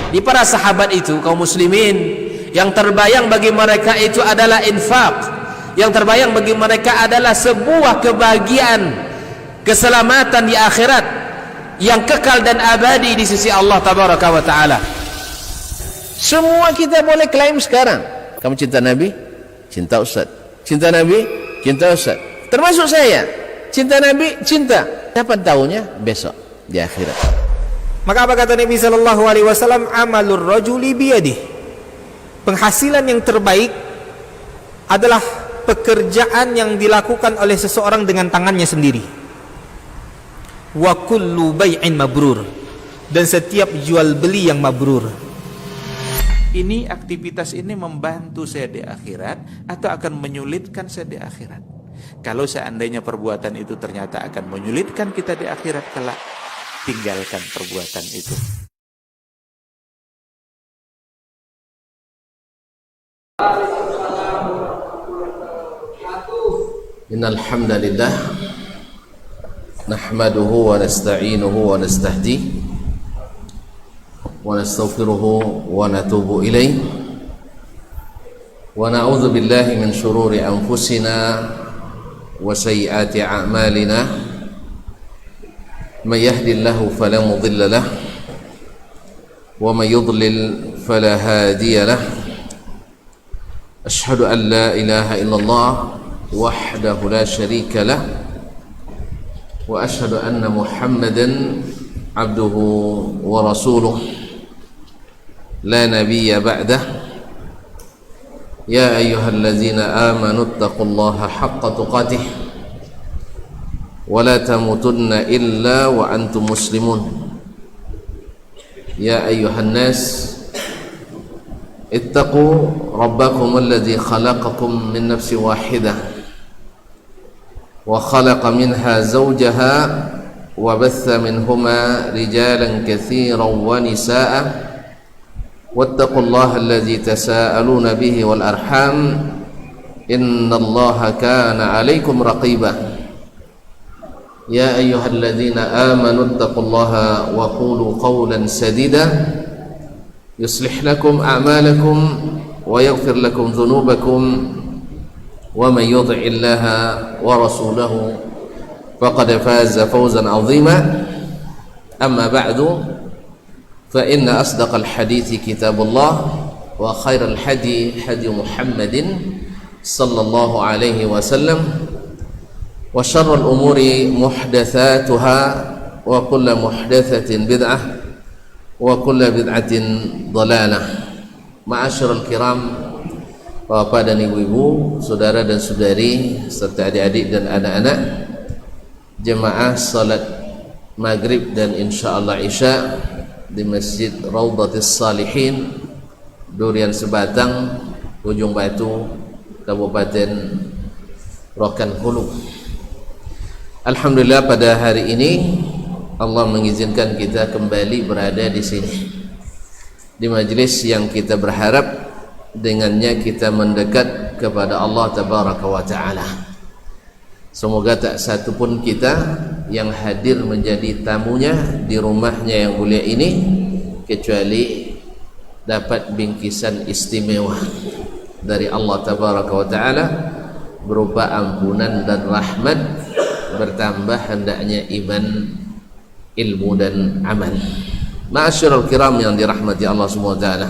Di para sahabat itu, kaum muslimin, yang terbayang bagi mereka itu adalah infak, yang terbayang bagi mereka adalah sebuah kebahagiaan, keselamatan di akhirat yang kekal dan abadi di sisi Allah tabaraka wa taala. Semua kita boleh klaim sekarang. Kamu cinta Nabi? Cinta Ustaz. Cinta Nabi? Cinta Ustaz. Termasuk saya. Cinta Nabi? Cinta. Kapan tahunya? Besok di akhirat. Maka apa kata Nabi sallallahu alaihi wasallam? Amalur rajuli biyadihi. Penghasilan yang terbaik adalah pekerjaan yang dilakukan oleh seseorang dengan tangannya sendiri. Wa kullu bai'in mabrur. Dan setiap jual beli yang mabrur. Ini aktivitas ini membantu saya di akhirat atau akan menyulitkan saya di akhirat? Kalau seandainya perbuatan itu ternyata akan menyulitkan kita di akhirat kelak, tinggalkan perbuatan itu. Innal hamdalillah nahmaduhu wa nasta'inuhu wa nastahdihi wa nastaghfiruhu wa natubu ilayh wa na'udzu billahi min shururi anfusina wa sayyiati a'malina may yahdihillahu fala mudilla lahu wa may yudlil fala hadiya lahu ashhadu an la ilaha illallah wahdahu la syarika lahu wa ashhadu anna muhammadan abduhu wa rasuluh لا نبي بعده يا أيها الذين آمنوا اتقوا الله حق تقاته ولا تموتن إلا وأنتم مسلمون يا أيها الناس اتقوا ربكم الذي خلقكم من نفس واحدة وخلق منها زوجها وبث منهما رجالا كثيرا ونساء واتقوا الله الذي تساءلون به والأرحام إن الله كان عليكم رقيبا يا أيها الذين آمنوا اتقوا الله وقولوا قولا سديدا يصلح لكم أعمالكم ويغفر لكم ذنوبكم ومن يطع الله ورسوله فقد فاز فوزا عظيما أما بعد فإن أصدق الحديث كتاب الله وخير الحدي حدي محمد صلى الله عليه وسلم وشر الأمور محدثاتها وكل محدثة بدعة وكل بدعة ضلالة. Ma'asyiral kiram, Bapak dan Ibu-ibu, saudara dan saudari serta adik-adik dan anak-anak jemaah salat maghrib dan insyaallah isya di Masjid Raudhatis Salihin, Durian Sebatang, Ujung Batu, Kabupaten Rokan Hulu. Alhamdulillah, pada hari ini Allah mengizinkan kita kembali berada di sini, di majlis yang kita berharap dengannya kita mendekat kepada Allah Tabaraka wa Ta'ala. Semoga tak satu pun kita yang hadir menjadi tamunya di rumahnya yang mulia ini kecuali dapat bingkisan istimewa dari Allah Tabaraka wa Ta'ala berupa ampunan dan rahmat, bertambah hendaknya iman, ilmu dan amal. Ma'asyiral kiram yang dirahmati Allah Subhanahu wa Ta'ala,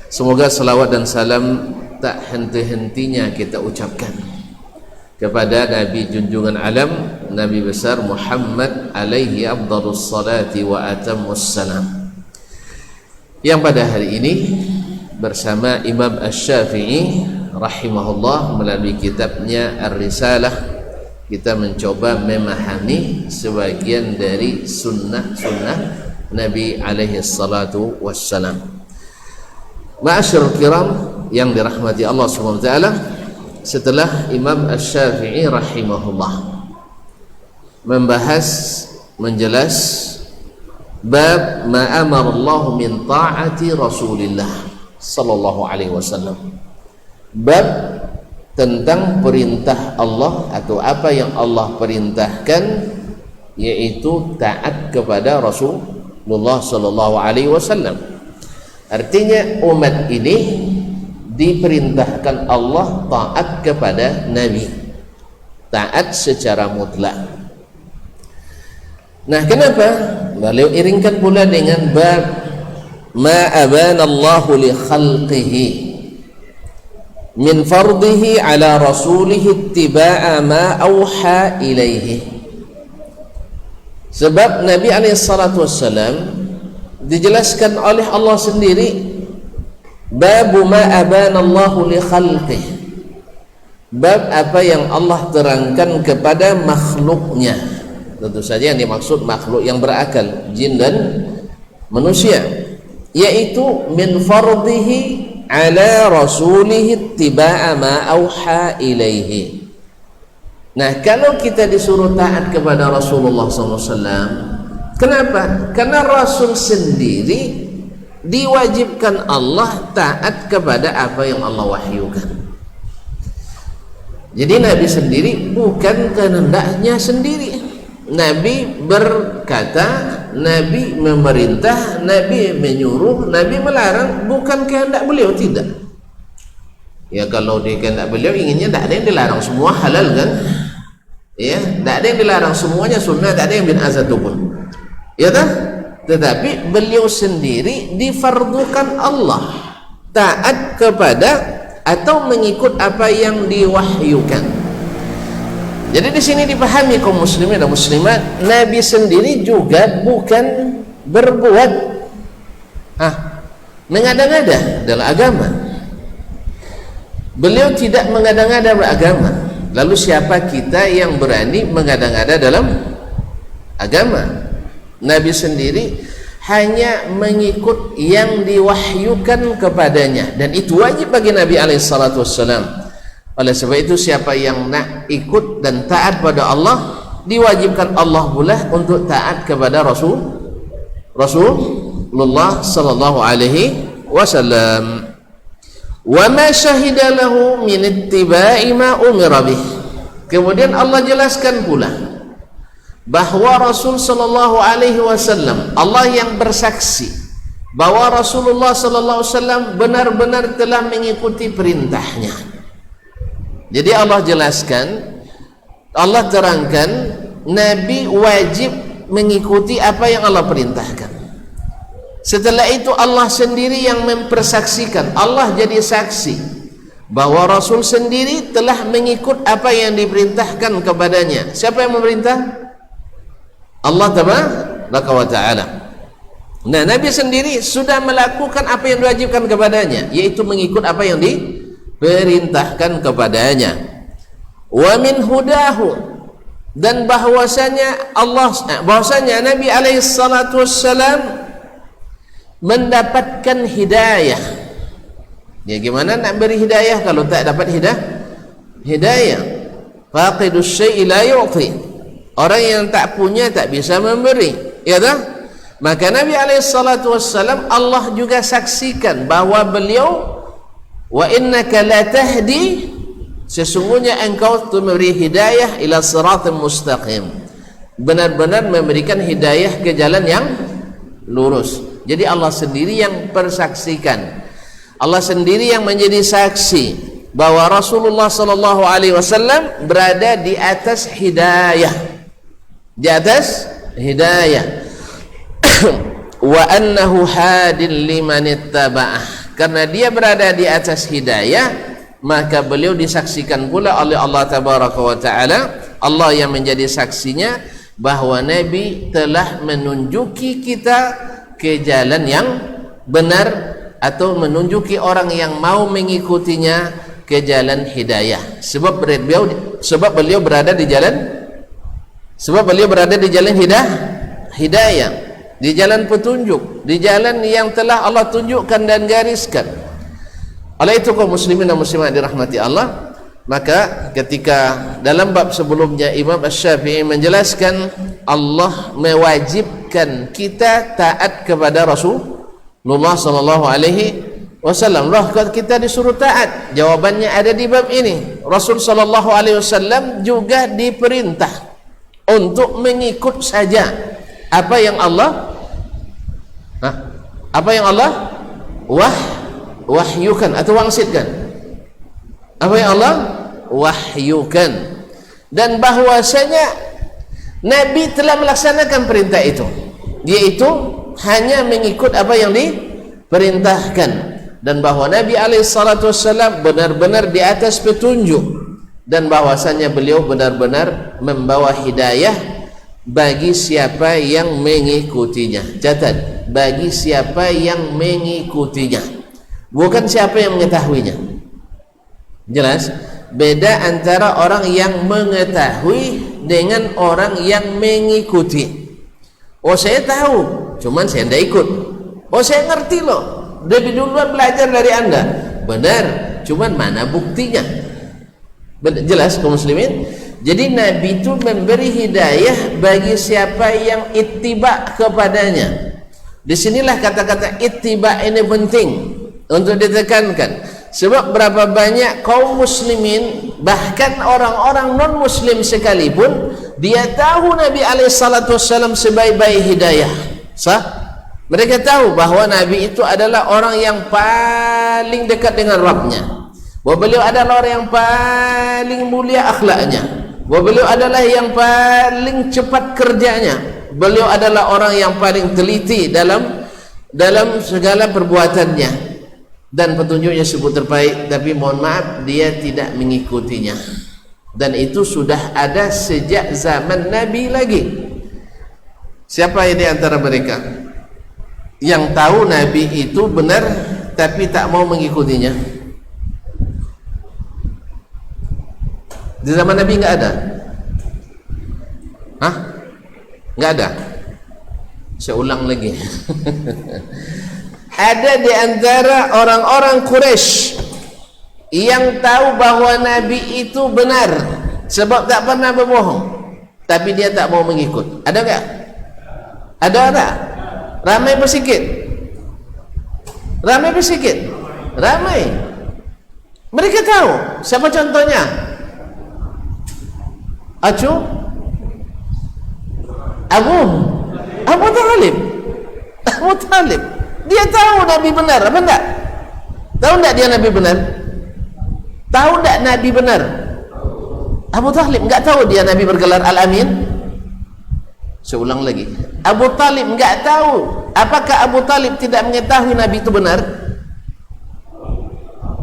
semoga salawat dan salam tak henti-hentinya kita ucapkan kepada Nabi junjungan alam, Nabi besar Muhammad alaihi afdhalus salati wa atammus salam, yang pada hari ini bersama Imam Asy-Syafi'i rahimahullah melalui kitabnya Ar-Risalah kita mencoba memahami sebagian dari sunnah-sunnah Nabi alaihi salatu wassalam. Ma'asyiral kiram yang dirahmati Allah Subhanahu wa Ta'ala, setelah Imam Asy-Syafi'i rahimahullah membahas, menjelas bab ma amara Allah min ta'ati Rasulillah sallallahu alaihi wasallam, bab tentang perintah Allah atau apa yang Allah perintahkan, yaitu taat kepada Rasulullah sallallahu alaihi wasallam. Artinya umat ini diperintahkan Allah taat kepada Nabi, taat secara mutlak. Nah, kenapa? Beliau iringkan pula dengan bab ma abana Allahu li khalqihi min fardihi ala rasulihi ittiba'a ma auha ilaihi. Sebab Nabi alaihissalatu wassalam dijelaskan oleh Allah sendiri, bab ma abana Allahu li khalqihi, bab apa yang Allah terangkan kepada makhluknya. Tentu saja yang dimaksud makhluk yang berakal, jin dan manusia, yaitu min fardihi ala rasulihi ittiba'a ma auha ilaihi. Nah, kalau kita disuruh taat kepada Rasulullah SAW, kenapa? Karena Rasul sendiri diwajibkan Allah taat kepada apa yang Allah wahyukan. Jadi Nabi sendiri bukan kehendaknya sendiri. Nabi berkata, Nabi memerintah, Nabi menyuruh, Nabi melarang, bukan kehendak beliau, tidak. Ya, kalau di kehendak beliau inginnya tak ada yang dilarang, semua halal kan? Ya, tak ada yang dilarang, semuanya sunnah, tak ada yang bin azatu pun. Ya tak? Tetapi beliau sendiri difardukan Allah taat kepada atau mengikut apa yang diwahyukan. Jadi di sini dipahami kaum muslimin dan muslimat, Nabi sendiri juga bukan berbuat mengada-ngada dalam agama. Beliau tidak mengada-ngada beragama. Lalu siapa kita yang berani mengada-ngada dalam agama? Nabi sendiri hanya mengikut yang diwahyukan kepadanya, dan itu wajib bagi Nabi alaihissalatu wassalam. Oleh sebab itu, siapa yang nak ikut dan taat pada Allah, diwajibkan Allah pula untuk taat kepada Rasulullah sallallahu alaihi wasallam. Wa ma syahida lahu min ittiba'i ma umira bih. Kemudian Allah jelaskan pula bahwa Rasul sallallahu alaihi wasallam, Allah yang bersaksi bahwa Rasulullah sallallahu alaihi wasallam benar-benar telah mengikuti perintahnya. Jadi Allah jelaskan, Allah terangkan, Nabi wajib mengikuti apa yang Allah perintahkan. Setelah itu Allah sendiri yang mempersaksikan, Allah jadi saksi bahwa Rasul sendiri telah mengikut apa yang diperintahkan kepadanya. Siapa yang memerintah? Allah tabaraka wa ta'ala. Nah, Nabi sendiri sudah melakukan apa yang diwajibkan kepadanya, yaitu mengikut apa yang diperintahkan kepadanya. Wa min hudahu, dan bahwasanya Nabi alaihi salatu wassalam mendapatkan hidayah. Ya, gimana nak beri hidayah kalau tak dapat hidayah? Faqidus syai'i la yu'ti. Orang yang tak punya tak bisa memberi, ya tak? Maka Nabi alaihi salatu wassalam, Allah juga saksikan bahwa beliau, wa innaka la tahdi, sesungguhnya engkau tu memberi hidayah ila siratal mustaqim, benar-benar memberikan hidayah ke jalan yang lurus. Jadi Allah sendiri yang persaksikan, Allah sendiri yang menjadi saksi bahwa Rasulullah sallallahu alaihi wasallam berada di atas hidayah, di atas hidayah. Wa annahu hadin liman ittaba'ah, karena dia berada di atas hidayah, maka beliau disaksikan pula oleh Allah tabaraka wa ta'ala, Allah yang menjadi saksinya bahwa Nabi telah menunjuki kita ke jalan yang benar, atau menunjuki orang yang mau mengikutinya ke jalan hidayah. Sebab beliau berada di jalan hidayah, di jalan petunjuk, di jalan yang telah Allah tunjukkan dan gariskan. Oleh itu kaum muslimin dan muslimat dirahmati Allah, maka ketika dalam bab sebelumnya Imam Asy-Syafi'i menjelaskan Allah mewajibkan kita taat kepada Rasulullah sallallahu alaihi wasallam. Loh, kita disuruh taat? Jawabannya ada di bab ini. Rasul sallallahu alaihi wasallam juga diperintah untuk mengikut saja apa yang Allah wahyukan atau wangsitkan. Apa yang Allah wahyukan, dan bahwasanya Nabi telah melaksanakan perintah itu, yaitu hanya mengikut apa yang diperintahkan, dan bahwa Nabi alaihissalam benar-benar di atas petunjuk, dan bahwasanya beliau benar-benar membawa hidayah bagi siapa yang mengikutinya. Catat, bagi siapa yang mengikutinya, bukan siapa yang mengetahuinya. Jelas? Beda antara orang yang mengetahui dengan orang yang mengikuti. Oh, saya tahu, cuman saya tidak ikut. Oh, saya ngerti loh, lebih duluan belajar dari Anda. Benar, cuman mana buktinya? Jelas kaum muslimin? Jadi Nabi itu memberi hidayah bagi siapa yang ittiba kepadanya. Disinilah kata-kata ittiba ini penting untuk ditekankan. Sebab berapa banyak kaum muslimin, bahkan orang-orang non-muslim sekalipun, dia tahu Nabi alaihissalam sebaik-baik hidayah. Sah? Mereka tahu bahwa Nabi itu adalah orang yang paling dekat dengan Rabbnya, bahwa beliau adalah orang yang paling mulia akhlaknya, bahwa beliau adalah yang paling cepat kerjanya, beliau adalah orang yang paling teliti dalam segala perbuatannya, dan petunjuknya sebut terbaik. Tapi mohon maaf, dia tidak mengikutinya, dan itu sudah ada sejak zaman Nabi lagi. Siapa ini antara mereka yang tahu Nabi itu benar tapi tak mau mengikutinya? Di zaman Nabi nggak ada? Hah? Nggak ada? Saya ulang lagi. Ada di antara orang-orang Quraisy yang tahu bahwa Nabi itu benar, sebab tak pernah berbohong, tapi dia tak mau mengikut. Ada enggak? Ada tak? Ramai bersikit? Ramai bersikit? Ramai. Mereka tahu. Siapa contohnya? Abu Talib. Dia tahu Nabi benar apa enggak? Tahu enggak dia Nabi benar? Tahu enggak Nabi benar? Abu Talib enggak tahu dia Nabi bergelar Al-Amin? Saya ulang lagi, Abu Talib enggak tahu. Apakah Abu Talib tidak mengetahui Nabi itu benar?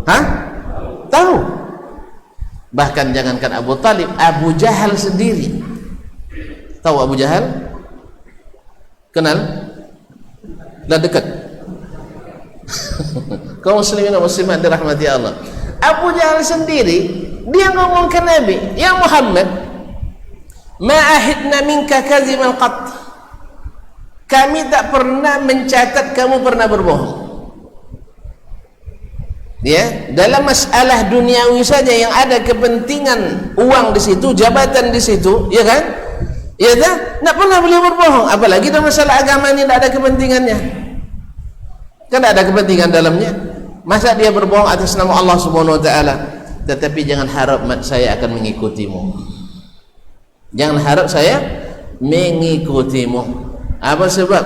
Hah? Tahu. Bahkan jangankan Abu Talib, Abu Jahal sendiri tahu. Abu Jahal kenal? Dah dekat. Kaum muslimin dan muslimat dirahmati Allah, Abu Jahal sendiri dia ngomong ke Nabi, ya Muhammad, ma ahidna minka kadziban qat, kami tak pernah mencatat kamu pernah berbohong. Ya, dalam masalah duniawi saja yang ada kepentingan uang di situ, jabatan di situ, ya kan? Ya tak? Tak pernah beliau berbohong. Apalagi dalam masalah agama ini tidak ada kepentingannya. Kan ada kepentingan dalamnya. Masa dia berbohong atas nama Allah Subhanahu wa taala? Tetapi jangan harap saya akan mengikutimu. Jangan harap saya mengikutimu. Apa sebab?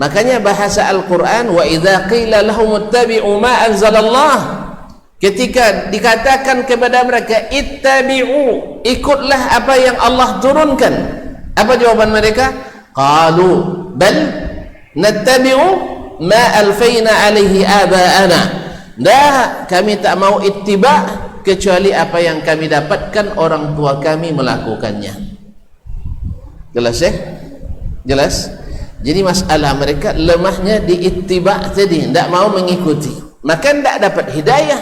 Makanya bahasa Al-Quran, wa idza qila lahum ittabi'u ma anzalallah, ketika dikatakan kepada mereka ittabi'u, ikutlah apa yang Allah turunkan, apa jawaban mereka? Qalu bal nattabi'u ma alfayna alaihi aba'ana. Dah, kami tak mau ittiba kecuali apa yang kami dapatkan orang tua kami melakukannya. Jelas ya? Jelas? Jadi masalah mereka lemahnya di ittiba tadi, tidak mau mengikuti, maka tidak dapat hidayah.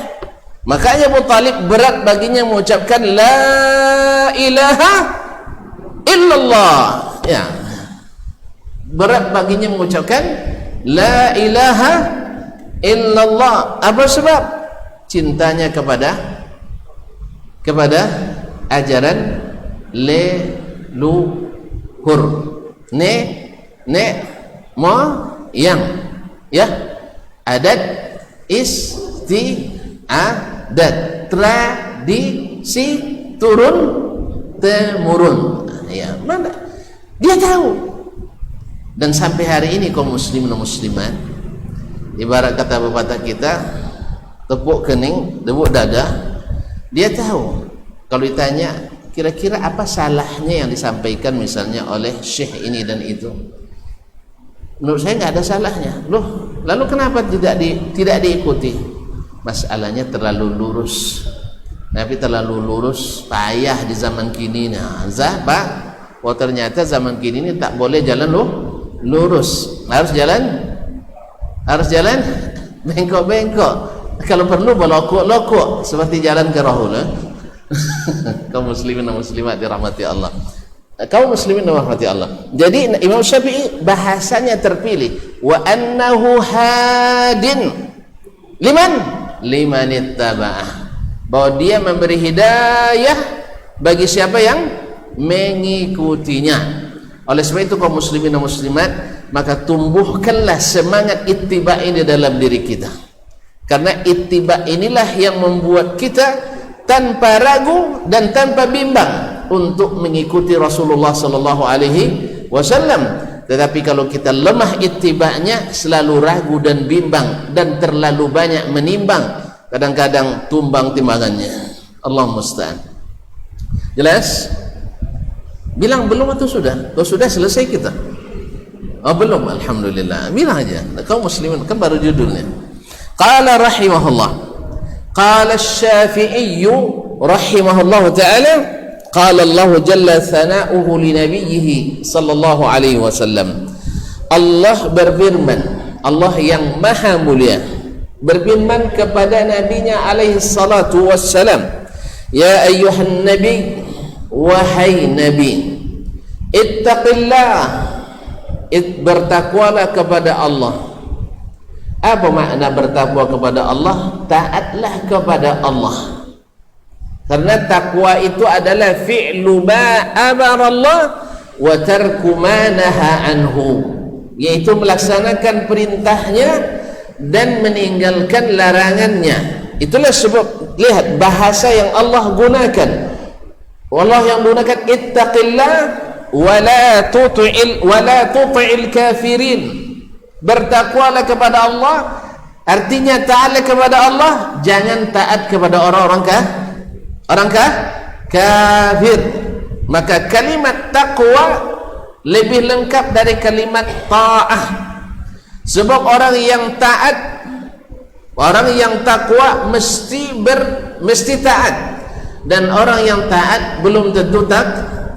Makanya Abu Talib berat baginya mengucapkan la ilaha illallah, ya, berat baginya mengucapkan la ilaha illallah. Apa sebab? Cintanya kepada ajaran leluhur, moyang, ya, adat istiadat, tradisi turun temurun, ya, mana dia tahu. Dan sampai hari ini kaum muslimin dan muslimat ibarat kata pepatah kita, tepuk kening, tepuk dada. Dia tahu kalau ditanya kira-kira apa salahnya yang disampaikan misalnya oleh syekh ini dan itu, menurut saya nggak ada salahnya. Loh, lalu kenapa tidak diikuti? Masalahnya terlalu lurus. Tapi terlalu lurus payah di zaman kini. Nah, Pak, oh ternyata zaman kini ini tak boleh jalan lurus, harus jalan bengkok-bengkok, kalau perlu belokok-lokok seperti jalan ke Rahul. Kaum muslimin dan muslimat dirahmati Allah. Kaum muslimin dan rahmati Allah. Jadi Imam Syafi'i bahasanya terpilih, wa annahu hadin liman ittaba'ah, bahwa dia memberi hidayah bagi siapa yang mengikutinya. Oleh sebab itu kaum muslimin dan muslimat, maka tumbuhkanlah semangat ittiba ini dalam diri kita, karena ittiba inilah yang membuat kita tanpa ragu dan tanpa bimbang untuk mengikuti Rasulullah sallallahu alaihi wasallam. Tetapi kalau kita lemah ittiba'nya, selalu ragu dan bimbang dan terlalu banyak menimbang, kadang-kadang tumbang timbangannya. Allah musta'an. Jelas? Bilang belum atau sudah? Kalau sudah selesai kita. Oh belum, alhamdulillah. Bilang aja. Kaum muslimin, kan baru judulnya. Qala rahimahullah. Qala asy-Syafi'i rahimahullah ta'ala, qala Allah jalla thana'uhu li nabiyhi sallallahu alaihi wasallam. Allah berfirman, Allah yang maha mulia berfirman kepada nabinya alaihi salatu wassalam, ya ayyuhan nabi, wahai nabi, ittaqillah, bertakwalah kepada Allah. Apa makna bertakwa kepada Allah? Taatlah kepada Allah. Karena takwa itu adalah fi'lu ma amara Allah wa tarku ma naha anhu, yaitu melaksanakan perintahnya dan meninggalkan larangannya. Itulah sebab, lihat bahasa yang Allah gunakan. Allah yang gunakan ittaqillah wa la tuti'il kafirin. Bertakwalah kepada Allah artinya taatlah kepada Allah, jangan taat kepada orang kafir. Maka kalimat taqwa lebih lengkap dari kalimat ta'ah, sebab orang yang taat, orang yang takwa mesti taat, dan orang yang taat belum tentu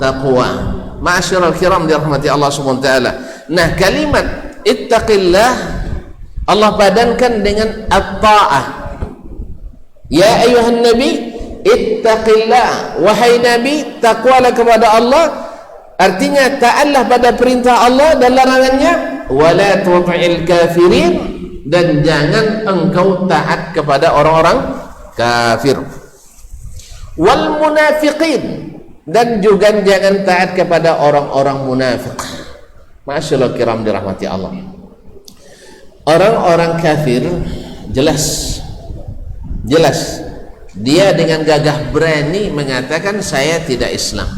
taqwa. Ma'asyiral kiram dirahmati Allah Subhanahu wa taala. Nah, kalimat ittaqillah Allah padankan dengan at-ta'ah. Ya ayuhan nabi ittaqillah, wahai nabi takwalah kepada Allah, artinya taatlah pada perintah Allah dan larangannya, wala tuti'il kafirin, dan jangan engkau taat kepada orang-orang kafir, wal munafiqin, dan juga jangan taat kepada orang-orang munafik. Masyaallah kiram dirahmati Allah. Orang-orang kafir jelas dia dengan gagah berani mengatakan saya tidak Islam,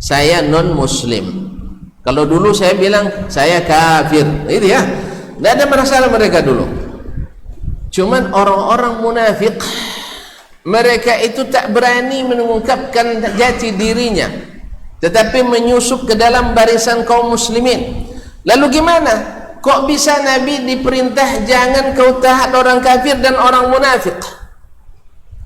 saya non muslim. Kalau dulu saya bilang saya kafir, itu ya, tidak ada masalah mereka dulu. Cuman orang-orang munafik, mereka itu tak berani mengungkapkan jati dirinya, tetapi menyusup ke dalam barisan kaum muslimin. Lalu gimana? Kok bisa Nabi diperintah jangan kau taat orang kafir dan orang munafik?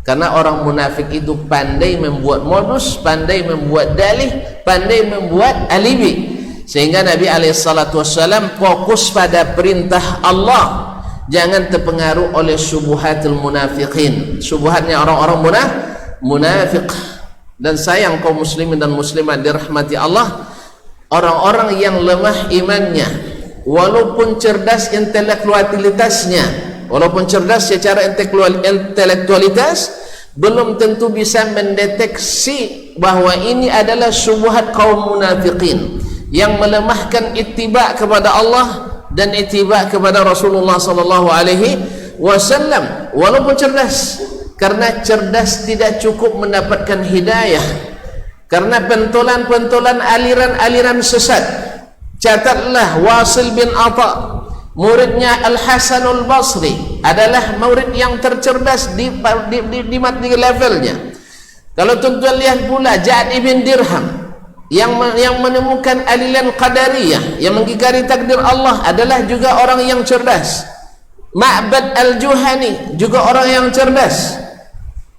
Karena orang munafik itu pandai membuat modus, pandai membuat dalih, pandai membuat alibi, sehingga Nabi SAW fokus pada perintah Allah, jangan terpengaruh oleh syubhatul munafiqin, syubhatnya orang-orang munafik. Dan sayang kaum muslimin dan muslimat dirahmati Allah, orang-orang yang lemah imannya, walaupun cerdas intelektualitasnya, walaupun cerdas secara intelektualitas, belum tentu bisa mendeteksi bahwa ini adalah syubhat kaum munafiqin yang melemahkan ittiba kepada Allah dan ittiba kepada Rasulullah sallallahu alaihi wasallam. Walaupun cerdas, karena cerdas tidak cukup mendapatkan hidayah, karena pentolan-pentolan aliran-aliran sesat. Catatlah Wasil bin Atha muridnya Al-Hasanul Basri adalah murid yang tercerdas di levelnya. Kalau tuan-tuan lihat pula Ja'ad ibn Dirham yang menemukan alilan Qadariyah yang mengingkari takdir Allah adalah juga orang yang cerdas. Ma'bad Al-Juhani juga orang yang cerdas,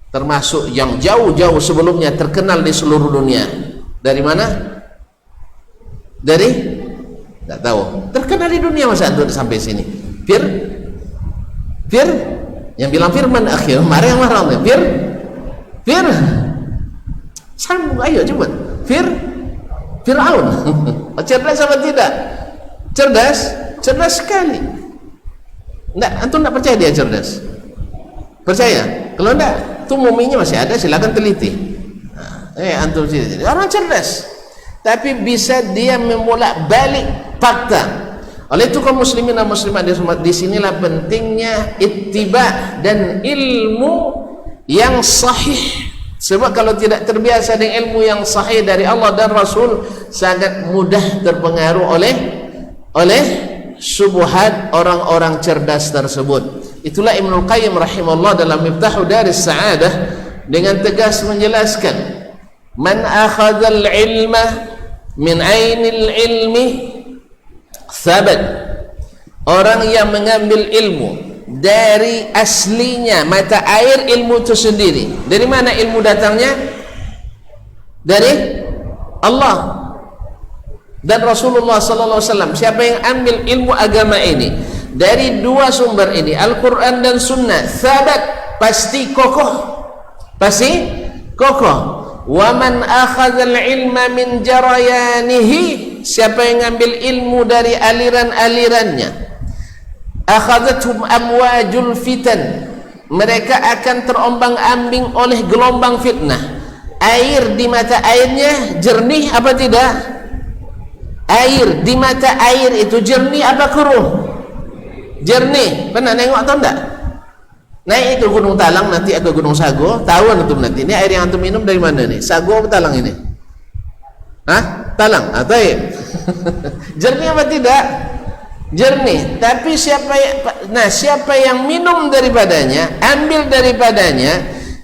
termasuk yang jauh-jauh sebelumnya terkenal di seluruh dunia. Dari mana? Dari? Tak tahu. Terkenal di dunia masa antum sampai sini. Fir yang bilang firman akhir marah yang marah Fir sambung, ayo cepat. Fir'aun. Cerdas apa tidak? Cerdas sekali. Enggak, antum tak percaya dia cerdas? Percaya? Kalau enggak, tu muminya masih ada, silakan teliti. Antum sini orang cerdas, tapi bisa dia membolak balik fakta. Oleh itu kaum muslimin dan muslimat di sinilah pentingnya ittiba dan ilmu yang sahih. Sebab kalau tidak terbiasa dengan ilmu yang sahih dari Allah dan Rasul, sangat mudah terpengaruh oleh syubhat orang-orang cerdas tersebut. Itulah Ibnul Qayyim rahimahullah dalam Miftahu Daris Sa'adah dengan tegas menjelaskan, man akhadhal ilma min ainil ilmi thabat, orang yang mengambil ilmu dari aslinya mata air ilmu itu sendiri. Dari mana ilmu datangnya? Dari Allah dan Rasulullah sallallahu alaihi wasallam. Siapa yang ambil ilmu agama ini dari dua sumber ini, Al-Quran dan Sunnah, thabat, pasti kokoh. Wa man akhadhal ilma min jarayanihi, siapa yang ambil ilmu dari aliran-alirannya, akhadhathum amwajul fitan, mereka akan terombang-ambing oleh gelombang fitnah. Air di mata airnya jernih apa tidak? Air di mata air itu jernih apa keruh? Jernih. Pernah nengok atau enggak? Naik ke Gunung Talang nanti atau Gunung Sago, tahu antum nanti ini air yang antum minum dari mana nih? Sago atau Talang ini? Hah? Talang atau jernih apa tidak? Jernih. Tapi siapa yang minum daripadanya, ambil daripadanya,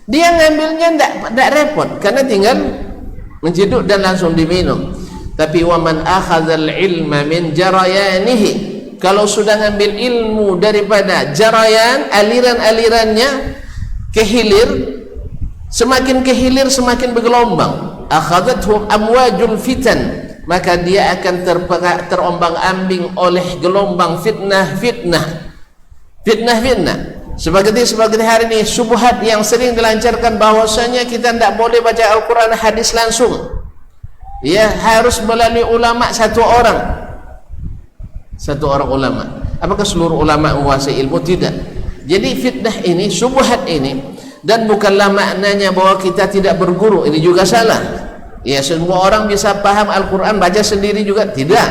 dia ngambilnya enggak repot karena tinggal menciduk dan langsung diminum. Tapi waman akhadzal ilma min jarayanihi, kalau sudah ngambil ilmu daripada jarayan, aliran-alirannya kehilir, semakin kehilir semakin bergelombang, akhadhathum amwajul fitan, maka dia akan terombang-ambing oleh gelombang fitnah. Seperti hari ini syubhat yang sering dilancarkan bahwasanya kita tidak boleh baca Al-Quran hadis langsung, ya harus melalui ulama satu orang ulama. Apakah seluruh ulama menguasai ilmu? Tidak. Jadi fitnah ini, syubhat ini, dan bukanlah maknanya bahwa kita tidak berguru, ini juga salah. Ya, semua orang bisa paham Al-Quran baca sendiri juga tidak.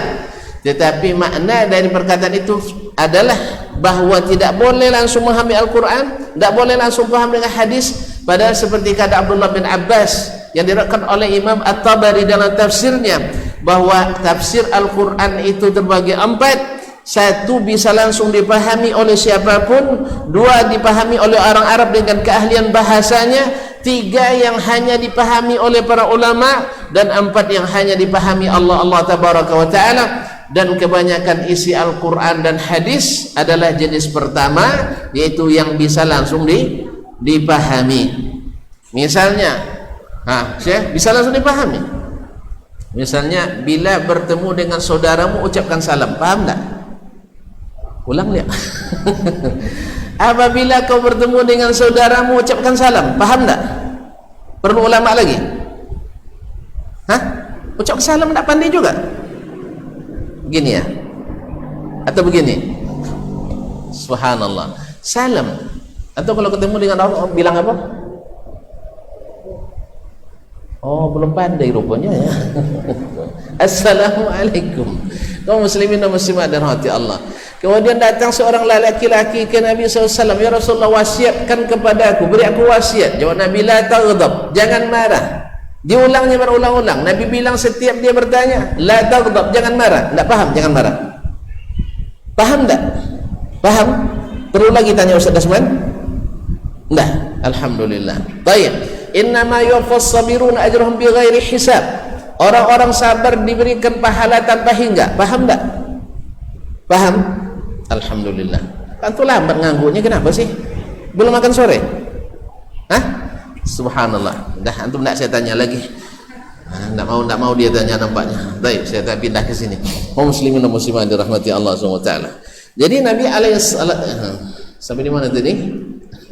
Tetapi makna dari perkataan itu adalah bahwa tidak boleh langsung memahami Al-Quran, tidak boleh langsung paham dengan hadis. Padahal seperti kata Abdullah bin Abbas yang diriwayatkan oleh Imam At-Tabari dalam tafsirnya, bahwa tafsir Al-Quran itu terbagi 4. 1 bisa langsung dipahami oleh siapapun, 2 dipahami oleh orang Arab dengan keahlian bahasanya, 3 yang hanya dipahami oleh para ulama, dan 4 yang hanya dipahami Allah Tabaraka wa Ta'ala. Dan kebanyakan isi Al-Quran dan hadis adalah jenis pertama, yaitu yang bisa langsung dipahami. Misalnya Syekh, bisa langsung dipahami. Misalnya bila bertemu dengan saudaramu ucapkan salam, paham tak? Ulang lihat. Apabila kau bertemu dengan saudaramu ucapkan salam, paham tak? Perlu ulama lagi? Ucapkan salam tak pandai juga? Begini ya? Atau begini? Subhanallah. Salam. Atau kalau ketemu dengan Allah bilang apa? Oh, belum pandai rupanya ya. Assalamualaikum. Kaum muslimin dan muslimat dan hati Allah. Kemudian datang seorang lelaki ke Nabi SAW. Ya Rasulullah, wasiatkan kepada aku, beri aku wasiat. Jawab Nabi, la taghdab, jangan marah. Diulangnya berulang-ulang. Nabi bilang setiap dia bertanya, la taghdab, jangan marah. Tak faham, jangan marah. Paham enggak? Paham? Perlu lagi tanya Ustaz Dasman? Enggak. Alhamdulillah. Baik. Innama yuwaffas sabiruna ajrahum bighairi hisab. Orang-orang sabar diberikan pahala tanpa hingga. Paham enggak? Paham? Alhamdulillah. Antum lambat ngangguknya kenapa sih? Belum makan sore? Hah? Subhanallah. Dah antum enggak saya tanya lagi. Enggak mau dia tanya nampaknya. Baik, saya tak pindah ke sini. Muslimin dan muslimat dirahmati Allah Subhanahu wa taala. Jadi Nabi alaihi salam sampai di mana tadi?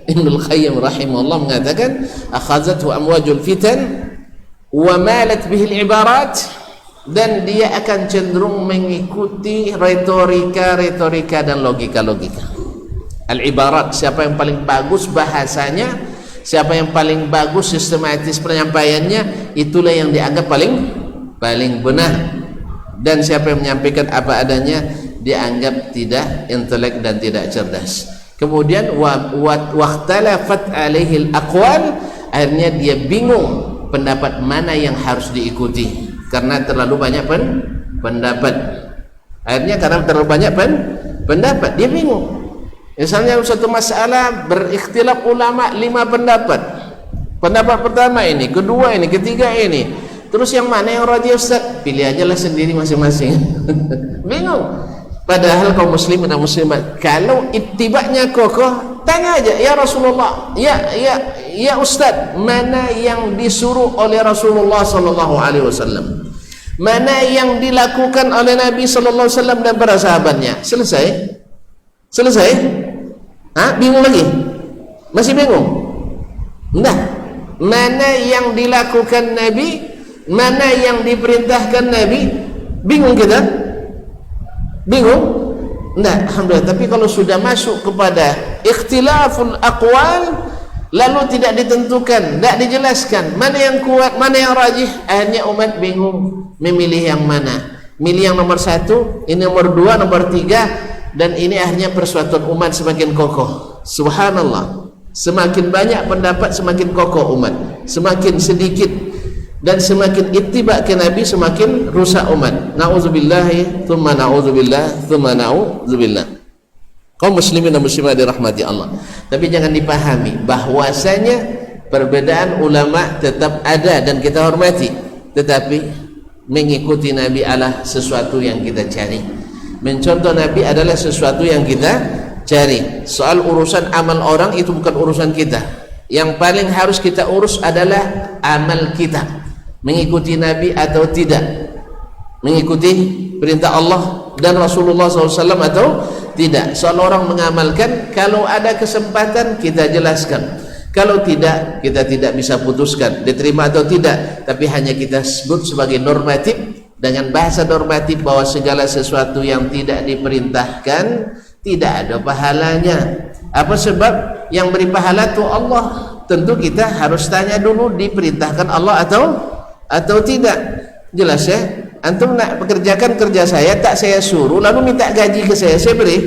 Ibnul Qayyim rahimahullah mengatakan akhazathu amwajul fitan wa malat bihi al-ibarat, dan dia akan cenderung mengikuti retorika dan logika. Al-ibarat, siapa yang paling bagus bahasanya, siapa yang paling bagus sistematis penyampaiannya, itulah yang dianggap paling benar. Dan siapa yang menyampaikan apa adanya dianggap tidak intelek dan tidak cerdas. Kemudian waqtalafat alaihi al-aqwal, akhirnya dia bingung pendapat mana yang harus diikuti karena terlalu banyak pendapat. Akhirnya karena terlalu banyak pendapat dia bingung. Misalnya satu masalah berikhtilaf ulama 5 pendapat. Pendapat pertama ini, kedua ini, ketiga ini. Terus yang mana yang rajih Ustaz? Pilih aja lah sendiri masing-masing. Bingung. Padahal kaum muslimin dan muslimat, kalau ittiba'nya kokoh, tanya aja, ya Rasulullah, ya Ustaz, mana yang disuruh oleh Rasulullah sallallahu alaihi wasallam? Mana yang dilakukan oleh Nabi sallallahu alaihi wasallam dan para sahabatnya? Selesai? Bingung lagi? Masih bingung? Enggak. Mana yang dilakukan Nabi, mana yang diperintahkan Nabi? Bingung kita? Bingung? Enggak, alhamdulillah. Tapi kalau sudah masuk kepada ikhtilaful aqwal, lalu tidak ditentukan, tidak dijelaskan mana yang kuat, mana yang rajih, akhirnya umat bingung memilih yang mana. Milih yang nomor 1, ini nomor 2, nomor 3, dan ini akhirnya persatuan umat semakin kokoh. Subhanallah. Semakin banyak pendapat semakin kokoh umat, semakin sedikit dan semakin ittiba ke Nabi semakin rusak umat. Nauzubillahi tsumma nauzubillah tsumma nauzubillah. Kaum muslimin dan muslimat dirahmati Allah. Tapi jangan dipahami bahwasanya perbedaan ulama tetap ada dan kita hormati, tetapi mengikuti Nabi adalah sesuatu yang kita cari. Mencontoh Nabi adalah sesuatu yang kita cari. Soal urusan amal orang itu bukan urusan kita. Yang paling harus kita urus adalah amal kita. Mengikuti Nabi atau tidak, mengikuti perintah Allah dan Rasulullah SAW atau tidak. Soal orang mengamalkan, kalau ada kesempatan kita jelaskan, kalau tidak kita tidak bisa putuskan diterima atau tidak, tapi hanya kita sebut sebagai normatif dengan bahasa normatif bahwa segala sesuatu yang tidak diperintahkan tidak ada pahalanya. Apa sebab? Yang beri pahala itu Allah. Tentu kita harus tanya dulu, diperintahkan Allah atau tidak. Jelas ya? Antum nak pekerjakan kerja saya, tak saya suruh, lalu minta gaji ke saya beri.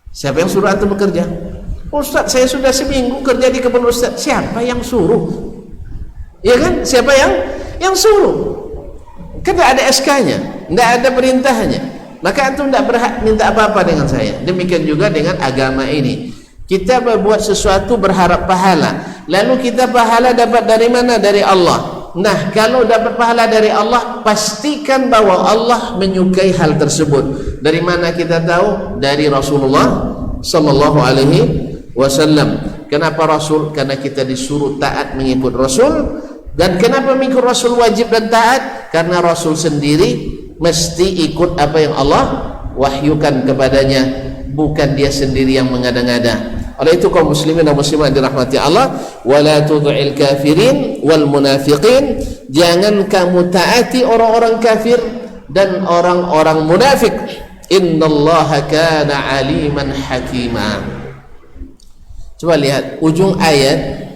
Siapa yang suruh antum bekerja? Ustaz, saya sudah seminggu kerja di kebun Ustaz. Siapa yang suruh? Ya kan? Siapa yang suruh? Kan tidak ada SK-nya, tidak ada perintahnya. Maka antum tidak berhak minta apa-apa dengan saya. Demikian juga dengan agama ini. Kita berbuat sesuatu berharap pahala, lalu kita pahala dapat dari mana? Dari Allah. Nah, kalau dapat pahala dari Allah, pastikan bahwa Allah menyukai hal tersebut. Dari mana kita tahu? Dari Rasulullah sallallahu alaihi wasallam. Kenapa Rasul? Karena kita disuruh taat mengikut Rasul. Dan kenapa mengikut Rasul wajib dan taat? Karena Rasul sendiri mesti ikut apa yang Allah wahyukan kepadanya, bukan dia sendiri yang mengada-ngada. Oleh itu kaum muslimin dan muslimat dirahmati Allah, wala tud'il kafirin wal munafiqin, jangan kamu taati orang-orang kafir dan orang-orang munafik. Innallaha kana aliman hakima. Coba lihat ujung ayat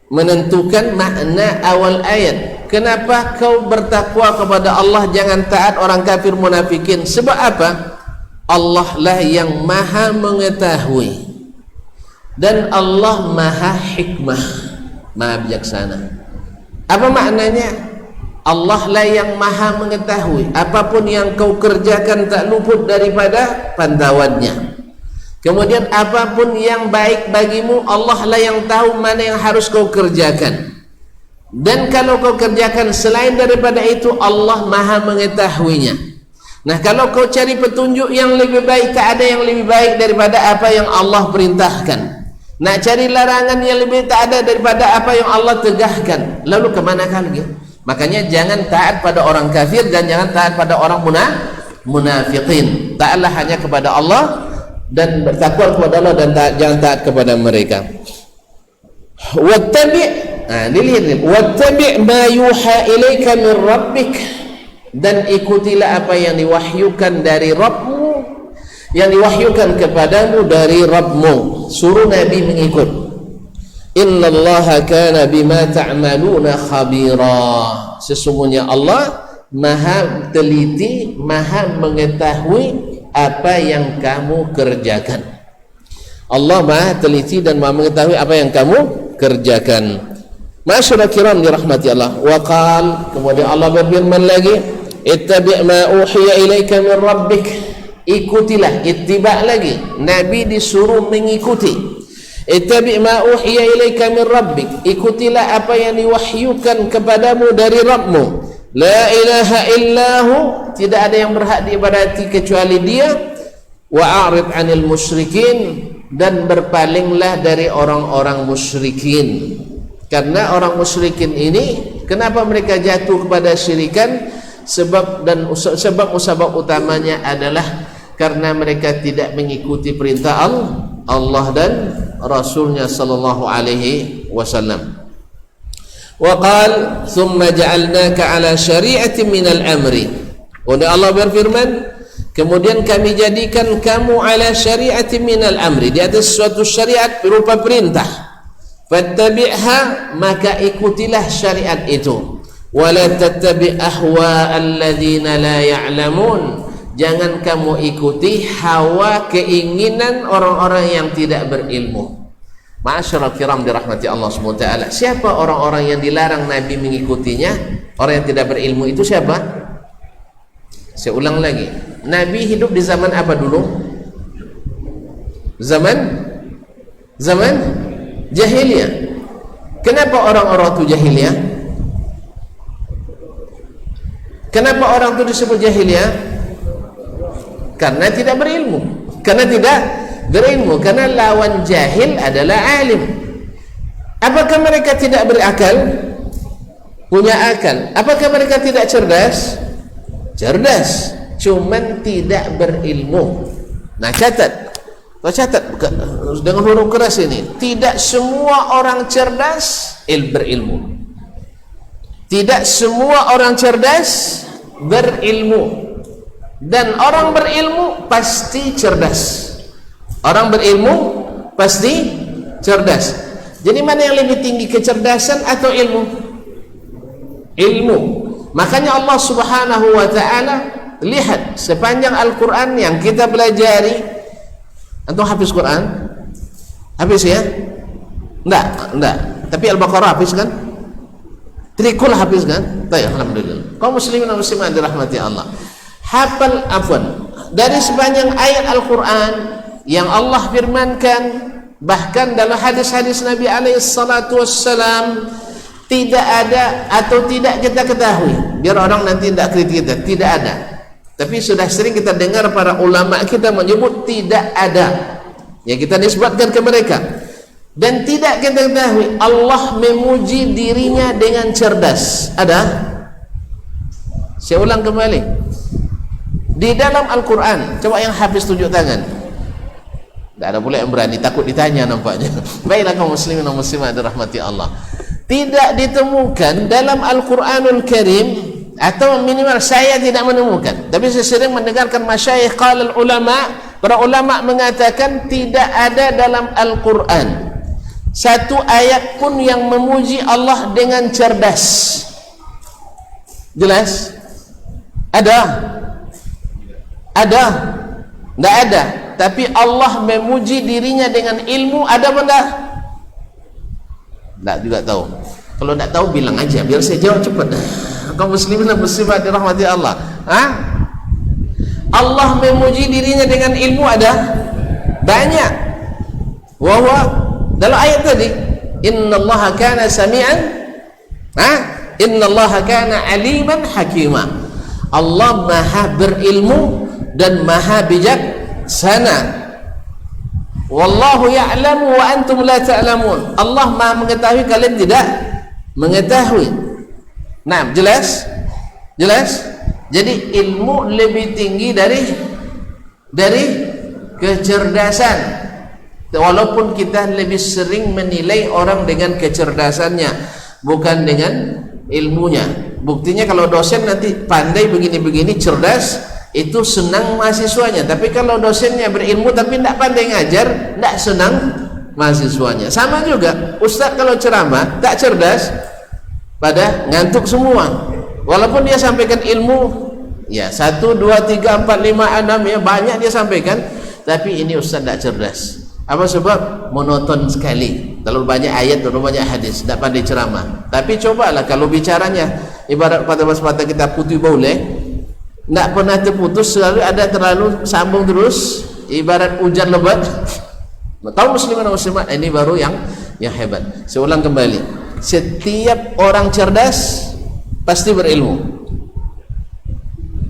menentukan makna awal ayat. Kenapa kau bertakwa kepada Allah, jangan taat orang kafir munafikin? Sebab apa? Allah lah yang maha mengetahui dan Allah maha hikmah, maha bijaksana. Apa maknanya? Allah lah yang maha mengetahui. Apapun yang kau kerjakan tak luput daripada pantauannya. Kemudian apapun yang baik bagimu, Allah lah yang tahu mana yang harus kau kerjakan. Dan kalau kau kerjakan selain daripada itu, Allah maha mengetahuinya. Nah, kalau kau cari petunjuk yang lebih baik, tak ada yang lebih baik daripada apa yang Allah perintahkan. Nak cari larangan yang lebih, tak ada daripada apa yang Allah tegakkan. Lalu kemana lagi? Makanya jangan taat pada orang kafir dan jangan taat pada orang munafiqin. Taatlah hanya kepada Allah dan bertakwa kepada Allah, dan jangan taat kepada mereka. Wattabi' ma yuha ilaika min rabbik, dan ikutilah apa yang diwahyukan dari Rabbmu, yang diwahyukan kepadamu dari Rabbmu. Suruh Nabi mengikut. Innallaha kana bima ta'maluna khabira. Sesungguhnya Allah maha teliti, maha mengetahui apa yang kamu kerjakan. Allah maha teliti dan maha mengetahui apa yang kamu kerjakan. Ma'asyiral kiram dirahmati Allah. Wa qal, kemudian Allah berfirman lagi, ittabi' ma uhiya ilaika min rabbik. Ikutilah, ittiba' lagi. Nabi disuruh mengikuti. Ittabi' ma uhiya ilaika min rabbik. Ikutilah apa yang diwahyukan kepadamu dari Rabbmu. La ilaha illahu, tidak ada yang berhak diibadati kecuali Dia. Wa a'rid 'anil musyrikin, dan berpalinglah dari orang-orang musyrikin. Karena orang musyrikin ini, kenapa mereka jatuh kepada syirikan? Sebab utamanya adalah karena mereka tidak mengikuti perintah Allah dan Rasulnya sallallahu alaihi wasallam. Wa qala thumma ja'alnaka ala syari'atin minal amri. Allah berfirman, kemudian kami jadikan kamu ala syari'atin minal amri, di atas suatu syariat berupa perintah. Fattabi'ha, maka ikutilah syariat itu. Wa la tattabi' ahwa'al ladzina la ya'lamun, jangan kamu ikuti hawa keinginan orang-orang yang tidak berilmu. Ma'asyiral kiram dirahmati Allah SWT. Siapa orang-orang yang dilarang Nabi mengikutinya? Orang yang tidak berilmu itu siapa? Saya ulang lagi, Nabi hidup di zaman apa dulu? Zaman jahiliyah. Kenapa orang-orang itu jahiliyah? Kenapa orang itu disebut jahiliyah? Karena tidak berilmu. Karena lawan jahil adalah alim. Apakah mereka tidak berakal? Punya akal. Apakah mereka tidak cerdas? Cerdas, cuman tidak berilmu. Nah, catat dengan huruf keras ini, tidak semua orang cerdas berilmu. Tidak semua orang cerdas berilmu. Dan orang berilmu pasti cerdas. Orang berilmu pasti cerdas. Jadi mana yang lebih tinggi, kecerdasan atau ilmu? Ilmu. Makanya Allah Subhanahu wa ta'ala, lihat sepanjang Al-Quran yang kita pelajari. Antum hafiz Quran? Hafiz ya? Enggak. Tapi Al-Baqarah hafiz kan? Trikul hafiz kan? Baik, alhamdulillah. Kaum muslimin dan muslimat dirahmati Allah. Hafal dari sepanjang ayat Al-Quran yang Allah firmankan, bahkan dalam hadis-hadis Nabi alaihi salatu wassalam, tidak ada atau tidak kita ketahui, biar orang nanti tidak kritik kita, tidak ada. Tapi sudah sering kita dengar para ulama kita menyebut tidak ada, yang kita nisbatkan ke mereka. Dan tidak kita ketahui Allah memuji dirinya dengan cerdas. Ada? Saya ulang kembali, di dalam Al-Quran, coba yang habis tunjuk tangan. Tidak ada pula yang berani, takut ditanya nampaknya. Baiklah kaum muslimin dan muslimat dirahmati Allah, tidak ditemukan dalam Al-Quranul Karim, atau minimal saya tidak menemukan, tapi saya sering mendengarkan masyayikh qala ulama, para ulama mengatakan tidak ada dalam Al-Quran satu ayat pun yang memuji Allah dengan cerdas. Jelas? Ada? Tidak ada. Tapi Allah memuji dirinya dengan ilmu, ada benda? Tidak juga tahu. Kalau tidak tahu bilang aja, biar saya jawab cepat. kaum muslimin dan muslimat dirahmati Allah. Allah memuji dirinya dengan ilmu ada banyak. Wahwa dalam ayat tadi, innallaha kana sami'an, innallaha kana aliman hakima. Allah maha berilmu dan maha bijaksana. Wallahu ya'lamu wa antum la ta'lamun. Allah maha mengetahui, kalian tidak mengetahui. Nah, jelas? Jelas? Jadi ilmu lebih tinggi dari kecerdasan. Walaupun kita lebih sering menilai orang dengan kecerdasannya, bukan dengan ilmunya. Buktinya kalau dosen nanti pandai begini-begini, cerdas, itu senang mahasiswanya. Tapi kalau dosennya berilmu tapi tidak pandai ngajar, tidak senang mahasiswanya. Sama juga ustaz kalau ceramah tak cerdas, pada ngantuk semua. Walaupun dia sampaikan ilmu ya 1, 2, 3, 4, 5, 6 ya banyak dia sampaikan, tapi ini ustaz tidak cerdas. Apa sebab? Monoton sekali, terlalu banyak ayat, terlalu banyak hadis, tidak pandai ceramah. Tapi cobalah kalau bicaranya ibarat patah-patah kita putih boleh, tidak pernah terputus, selalu ada, terlalu sambung terus, ibarat hujan lebat. Tahu muslimin dan muslimat, ini baru yang hebat. Saya ulang kembali, setiap orang cerdas pasti berilmu.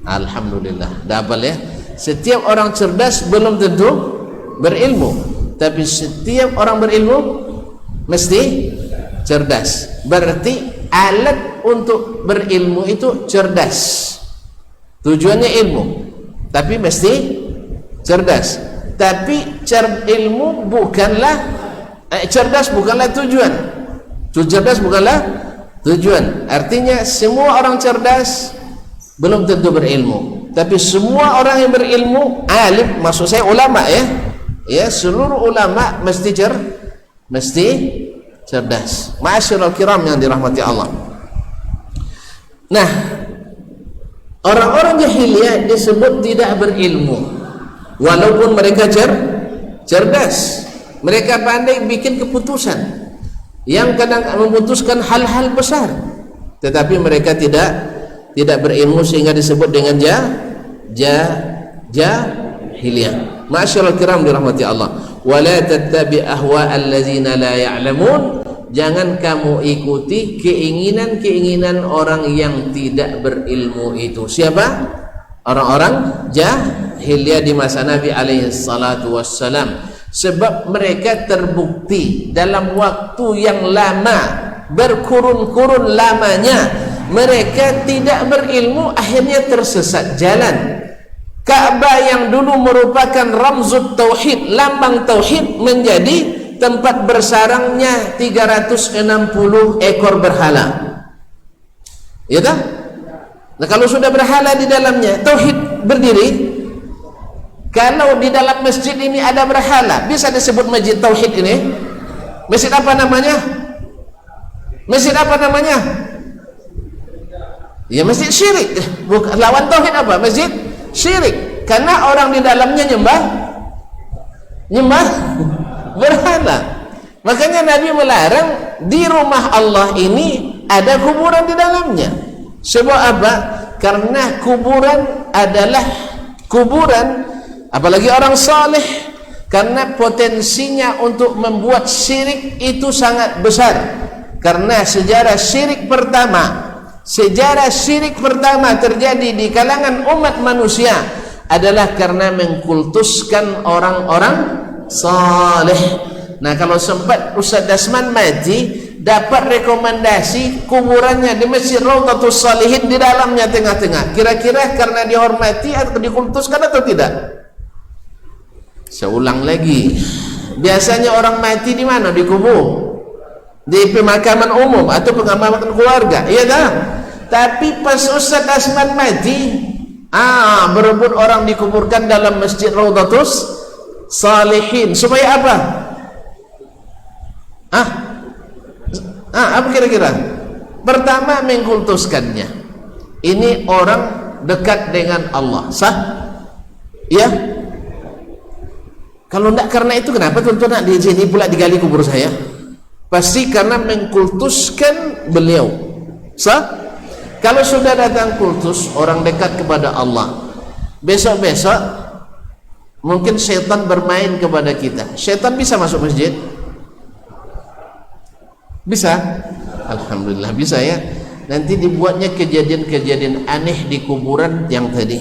Alhamdulillah, double ya. Setiap orang cerdas belum tentu berilmu, tapi setiap orang berilmu mesti cerdas. Berarti alat untuk berilmu itu cerdas. Tujuannya ilmu, tapi mesti cerdas. Tapi ilmu bukanlah cerdas bukanlah tujuan. Cerdas bukanlah tujuan. Artinya semua orang cerdas belum tentu berilmu, tapi semua orang yang berilmu, alim, maksud saya ulama ya, seluruh ulama mesti cerdas. Ma'asyiral kiram yang dirahmati Allah. Nah, orang-orang jahiliyah disebut tidak berilmu, walaupun mereka cerdas. Mereka pandai bikin keputusan yang kadang memutuskan hal-hal besar, tetapi mereka tidak berilmu sehingga disebut dengan jahiliyah. Ma'asyiral kiram dirahmati Allah. Wala tattabi ahwa'al ladzina la ya'lamun. Jangan kamu ikuti keinginan-keinginan orang yang tidak berilmu itu. Siapa? Orang-orang jahiliyah di masa Nabi alaihi salatu wassalam. Sebab mereka terbukti dalam waktu yang lama, berkurun-kurun lamanya, mereka tidak berilmu, akhirnya tersesat jalan. Ka'bah yang dulu merupakan ramzut tauhid, lambang tauhid, menjadi tempat bersarangnya 360 ekor berhala. Ya tak? Nah, kalau sudah berhala di dalamnya, tauhid berdiri. Kalau di dalam masjid ini ada berhala, bisa disebut masjid tauhid ini? Masjid apa namanya? Masjid apa namanya? Ya masjid syirik. Bukan, lawan tauhid apa? Masjid syirik. Karena orang di dalamnya nyembah berhala. Makanya Nabi melarang di rumah Allah ini ada kuburan di dalamnya. Sebab apa? Karena kuburan adalah kuburan, apalagi orang saleh, karena potensinya untuk membuat syirik itu sangat besar. Karena sejarah syirik pertama terjadi di kalangan umat manusia adalah karena mengkultuskan orang-orang saleh. Nah, kalau sempat Ustaz Dasman mati, dapat rekomendasi kuburannya di Masjid Raudhatus Shalihin, di dalamnya tengah-tengah. Kira-kira karena dihormati atau dikultuskan atau tidak? Saya ulang lagi. Biasanya orang mati di mana? Dikubur di pemakaman umum atau pemakaman keluarga, iya tak? Tapi pas Ustaz Asman mati, berebut orang dikuburkan dalam Masjid Raudhatus Shalihin. Supaya apa? Apa kira-kira? Pertama, mengkultuskannya. Ini orang dekat dengan Allah, sah? Ya. Kalau tidak karena itu, kenapa tuan-tuan di sini pula digali kubur saya? Pasti karena mengkultuskan beliau, sah? Kalau sudah datang kultus orang dekat kepada Allah, besok-besok mungkin syaitan bermain kepada kita. Syaitan bisa masuk masjid? Bisa? Alhamdulillah bisa ya. Nanti dibuatnya kejadian-kejadian aneh di kuburan yang tadi.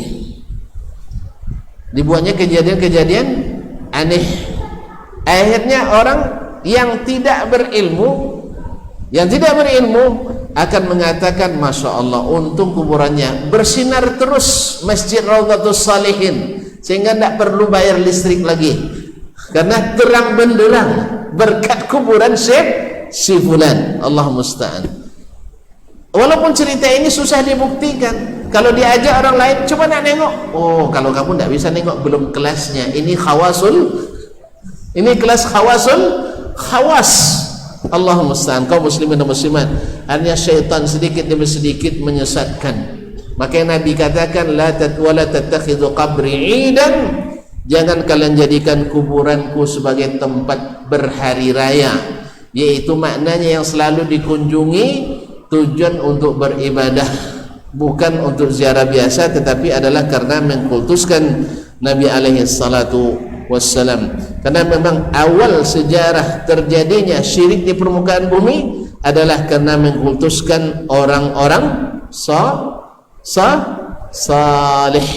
Dibuatnya kejadian-kejadian aneh. Akhirnya orang yang tidak berilmu akan mengatakan, Masya Allah, untung kuburannya bersinar terus Masjid Raudhatus Salihin, sehingga tidak perlu bayar listrik lagi karena terang benderang berkat kuburan si fulan. Allah musta'an. Walaupun cerita ini susah dibuktikan, kalau diajak orang lain, coba nak nengok, oh kalau kamu tidak bisa nengok, belum kelasnya. Ini kelas khawas. Allah musta'an. Kaum muslimin dan muslimat, hanya syaitan sedikit demi sedikit menyesatkan. Makanya Nabi katakan, la tattakhidhu qabri idan, jangan kalian jadikan kuburanku sebagai tempat berhari raya, yaitu maknanya yang selalu dikunjungi tujuan untuk beribadah, bukan untuk ziarah biasa, tetapi adalah karena mengkultuskan Nabi alaihi salatu wassalam. Karena memang awal sejarah terjadinya syirik di permukaan bumi adalah karena mengkultuskan orang-orang salih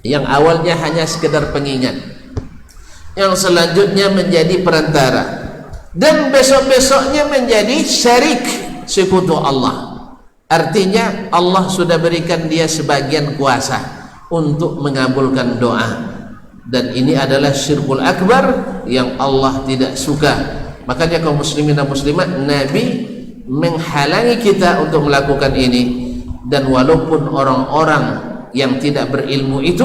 yang awalnya hanya sekedar pengingat, yang selanjutnya menjadi perantara, dan besok-besoknya menjadi syirik, sekutu Allah. Artinya Allah sudah berikan dia sebagian kuasa untuk mengabulkan doa, dan ini adalah syirkul akbar yang Allah tidak suka. Makanya kaum muslimin dan muslimat, Nabi menghalangi kita untuk melakukan ini. Dan walaupun orang-orang yang tidak berilmu itu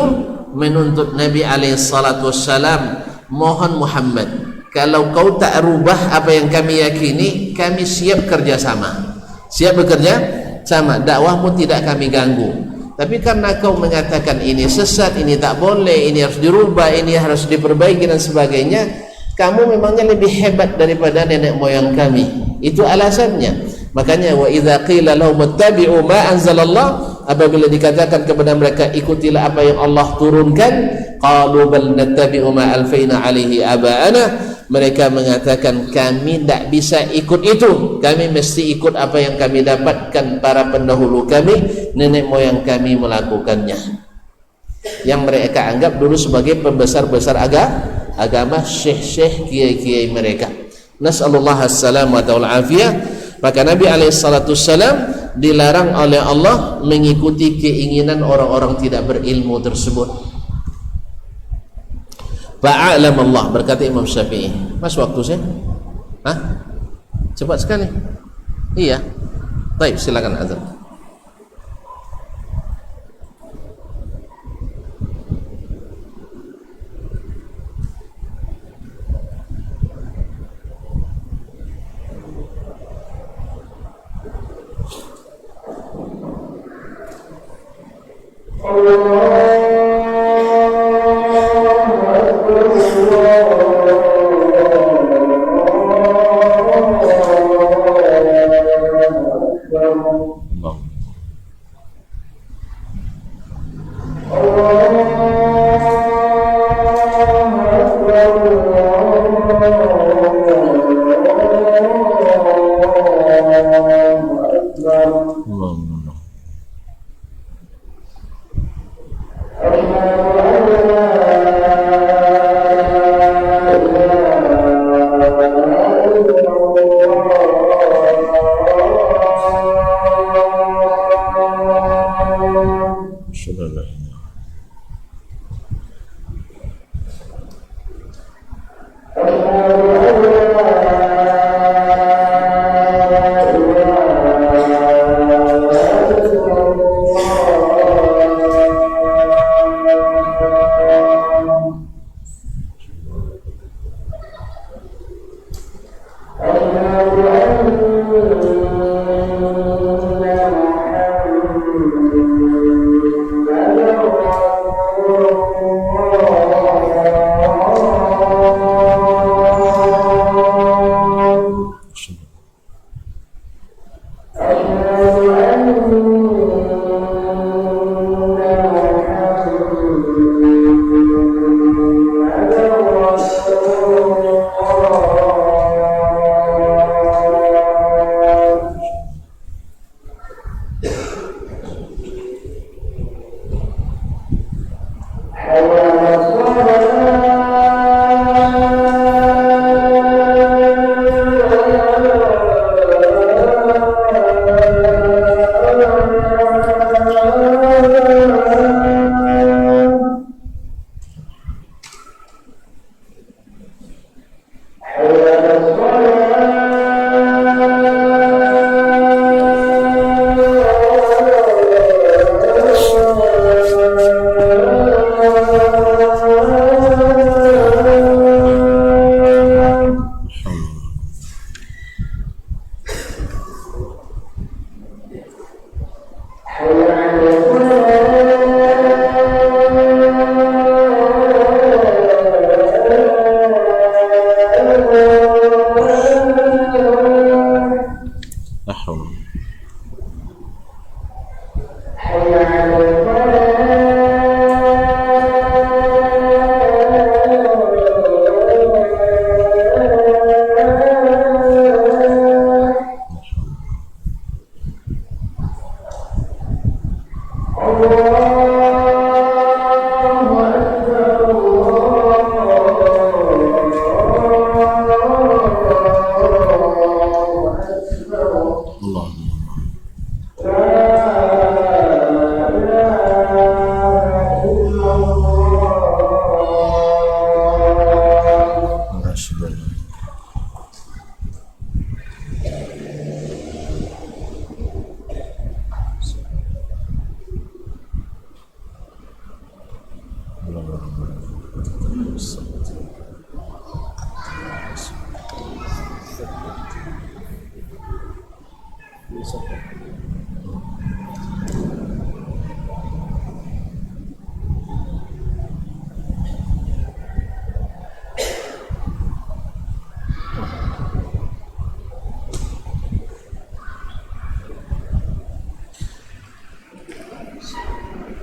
menuntut Nabi alaihissalam, mohon Muhammad, kalau kau tak rubah apa yang kami yakini, kami siap kerjasama, siap bekerja sama, dakwahmu tidak kami ganggu. Tapi karena kau mengatakan ini sesat, ini tak boleh, ini harus dirubah, ini harus diperbaiki dan sebagainya, kamu memangnya lebih hebat daripada nenek moyang kami. Itu alasannya. Makanya wa idza qila lahum ittabi'u ma anzalallah, apabila dikatakan kepada mereka ikutilah apa yang Allah turunkan, qalu bal nattabi'u ma alfaina alaihi aba'ana, mereka mengatakan kami tidak bisa ikut itu, kami mesti ikut apa yang kami dapatkan para pendahulu kami, nenek moyang kami melakukannya. Yang mereka anggap dulu sebagai pembesar-besar agama, syekh-syekh, kiai-kiai mereka. Nas'alullah as-salamata wal afiyah. Maka Nabi alaihissalam dilarang oleh Allah mengikuti keinginan orang-orang tidak berilmu tersebut. Fa'alam Allah, berkata Imam Syafi'i. Mas, waktu saya? Hah? Cepat sekali. Iya. Baik, silakan azan.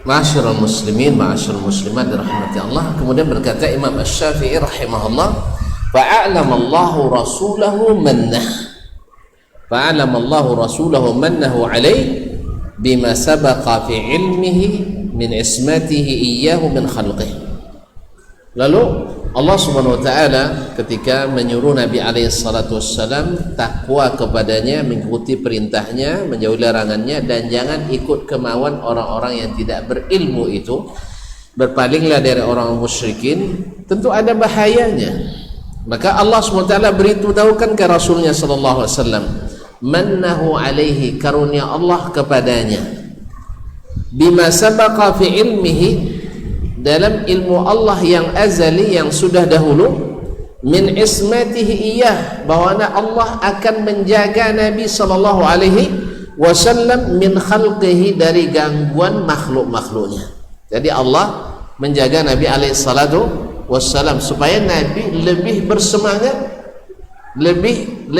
Ma'asyiral muslimin, ma'asyiral muslimat dirahmati Allah. Kemudian berkata Imam Asy-Syafi'i rahimahullah, fa'alamallahu rasulahu mannah, fa'alamallahu rasulahu mannahu alaihi bima sabaqa fi ilmihi min ismatihi iyyahu min khalqihi. Lalu Allah Subhanahu wa taala ketika menyuruh Nabi alaihi salatu wassalam takwa kepadanya, mengikuti perintahnya, menjauhi larangannya, dan jangan ikut kemauan orang-orang yang tidak berilmu itu, berpalinglah dari orang musyrikin, tentu ada bahayanya. Maka Allah Subhanahu wa taala beritahukan ke Rasulnya sallallahu alaihi wasallam, mannahu alaihi, karunia Allah kepadanya, bima sabaqa fi ilmihi, dalam ilmu Allah yang azali, yang sudah dahulu, min ismatihi iyah, bahwa Allah akan menjaga Nabi sallallahu alaihi wasallam min khalqihi, dari gangguan makhluk-makhluknya. Jadi Allah menjaga Nabi alaihi salatu wassalam supaya Nabi lebih bersemangat, lebih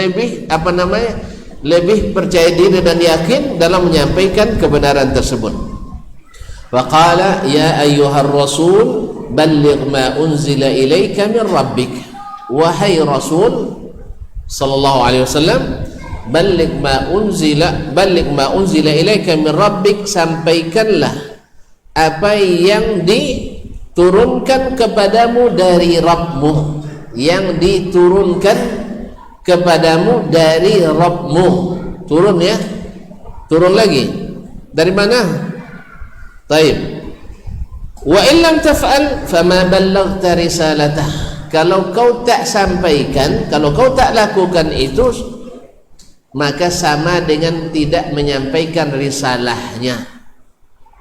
percaya diri dan yakin dalam menyampaikan kebenaran tersebut. Faqala ya ayyuhar rasul balligh ma unzila ilaika min rabbik, wahai Rasul sallallahu alaihi wasallam, balligh ma unzila ilaika min rabbik, sampaikanlah apa yang diturunkan kepadamu dari Rabbmu, yang diturunkan kepadamu dari Rabbmu. Turun ya, turun lagi dari mana? Taib. Wa illam taf'al fama ballaghta risalatah. Kalau kau tak sampaikan, kalau kau tak lakukan itu, maka sama dengan tidak menyampaikan risalahnya.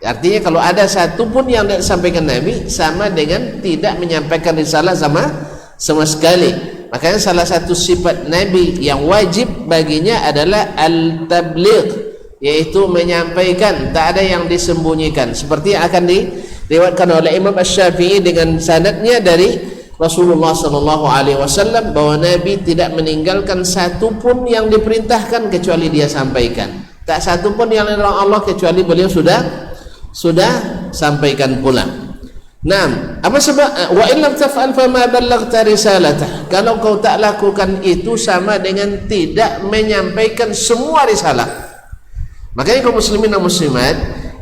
Artinya kalau ada satu pun yang tidak disampaikan Nabi, sama dengan tidak menyampaikan risalah sama sekali. Makanya salah satu sifat Nabi yang wajib baginya adalah al-tabligh, yaitu menyampaikan, tak ada yang disembunyikan, seperti yang akan diriwayatkan oleh Imam Asy-Syafi'i dengan sanadnya dari Rasulullah sallallahu alaihi wasallam bahwa Nabi tidak meninggalkan satu pun yang diperintahkan kecuali dia sampaikan, tak satu pun yang dilarang Allah kecuali beliau sudah sampaikan pula. Nah, apa sebab? Wa illam taf'al fama ballaghta risalatah. Kalau kau tak lakukan itu, sama dengan tidak menyampaikan semua risalah. Makanya kaum muslimin dan muslimat,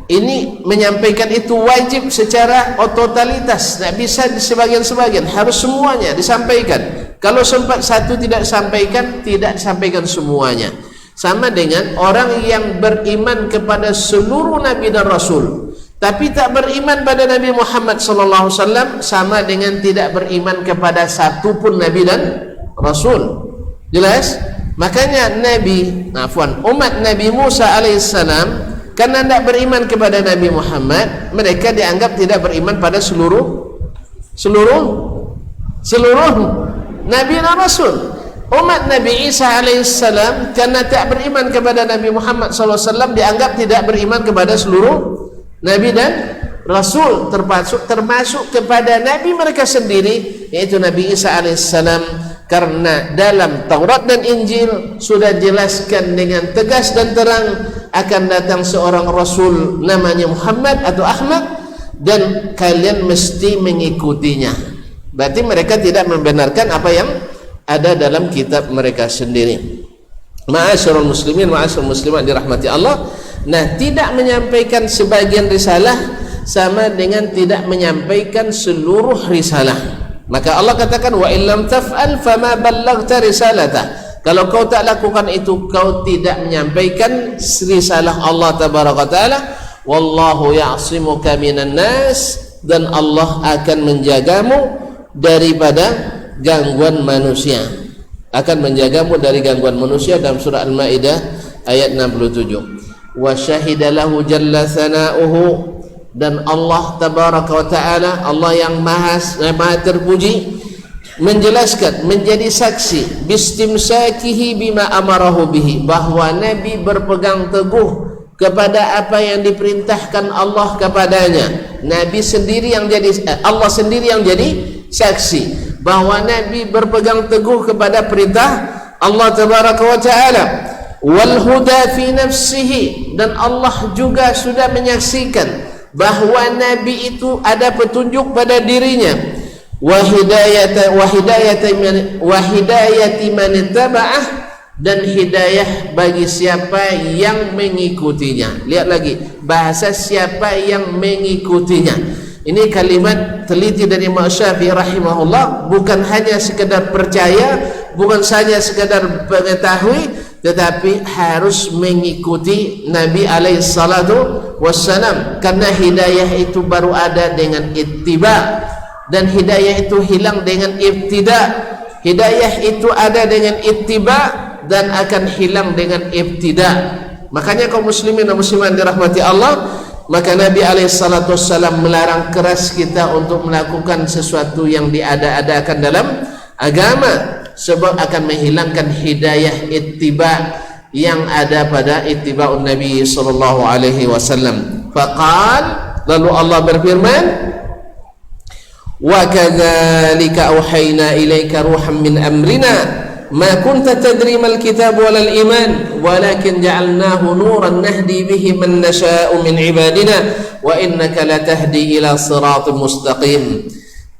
ini menyampaikan itu wajib secara totalitas, tidak bisa sebagian-sebagian, harus semuanya disampaikan. Kalau sempat satu tidak disampaikan, tidak disampaikan semuanya. Sama dengan orang yang beriman kepada seluruh nabi dan rasul, tapi tak beriman pada Nabi Muhammad sallallahu alaihi wasallam, sama dengan tidak beriman kepada satu pun nabi dan rasul. Jelas? Makanya umat Nabi Musa alaihissalam, karena tidak beriman kepada Nabi Muhammad, mereka dianggap tidak beriman pada seluruh Nabi dan Rasul. Umat Nabi Isa alaihissalam, karena tak beriman kepada Nabi Muhammad SAW, dianggap tidak beriman kepada seluruh Nabi dan Rasul, termasuk kepada Nabi mereka sendiri, yaitu Nabi Isa alaihissalam. Karena dalam Taurat dan Injil sudah jelaskan dengan tegas dan terang, akan datang seorang Rasul namanya Muhammad atau Ahmad, dan kalian mesti mengikutinya. Berarti mereka tidak membenarkan apa yang ada dalam kitab mereka sendiri. Ma'asyiral muslimin, ma'asyiral muslimat dirahmati Allah. Nah, tidak menyampaikan sebagian risalah sama dengan tidak menyampaikan seluruh risalah. Maka Allah katakan wa illam taf'al fama ballaghta risalatah. Kalau kau tak lakukan itu, kau tidak menyampaikan risalah Allah tabaraka taala. Wallahu ya'simuka minan nas, dan Allah akan menjagamu daripada gangguan manusia. Akan menjagamu dari gangguan manusia, dalam surah Al-Maidah ayat 67. Wa syahida lahu jalla sana'uhu dan Allah tabaraka wa ta'ala, Allah yang maha terpuji, menjelaskan, menjadi saksi bistimsakihi bima amarahu bihi, bahwa Nabi berpegang teguh kepada apa yang diperintahkan Allah kepadanya. Nabi sendiri yang jadi, Allah sendiri yang jadi saksi bahwa Nabi berpegang teguh kepada perintah Allah tabaraka wa ta'ala. Wal huda fi nafsihi, dan Allah juga sudah menyaksikan bahwa Nabi itu ada petunjuk pada dirinya. Wa hidayati man ittaba'ah, dan hidayah bagi siapa yang mengikutinya. Lihat lagi bahasa siapa yang mengikutinya. Ini kalimat teliti dari Imam Syafi'i rahimahullah, bukan hanya sekedar percaya, bukan saja sekedar mengetahui, tetapi harus mengikuti Nabi alaihi salatu wassalam, karena hidayah itu baru ada dengan ittiba, dan hidayah itu hilang dengan ibtida. Hidayah itu ada dengan ittiba dan akan hilang dengan ibtida. Makanya kaum muslimin dan muslimat dirahmati Allah, maka Nabi alaihissalam melarang keras kita untuk melakukan sesuatu yang diada-adakan dalam agama, sebab akan menghilangkan hidayah ittiba yang ada pada ittiba'un Nabi sallallahu alaihi wasallam. Faqal, lalu Allah berfirman, wa kadzalika auhayna ilaika ruhan min amrina ma kunta tadri mal kitab walal iman walakin ja'alnahu nuran nahdi bihi man nasha'u min ibadina wa innaka latahdi ila siratal mustaqim.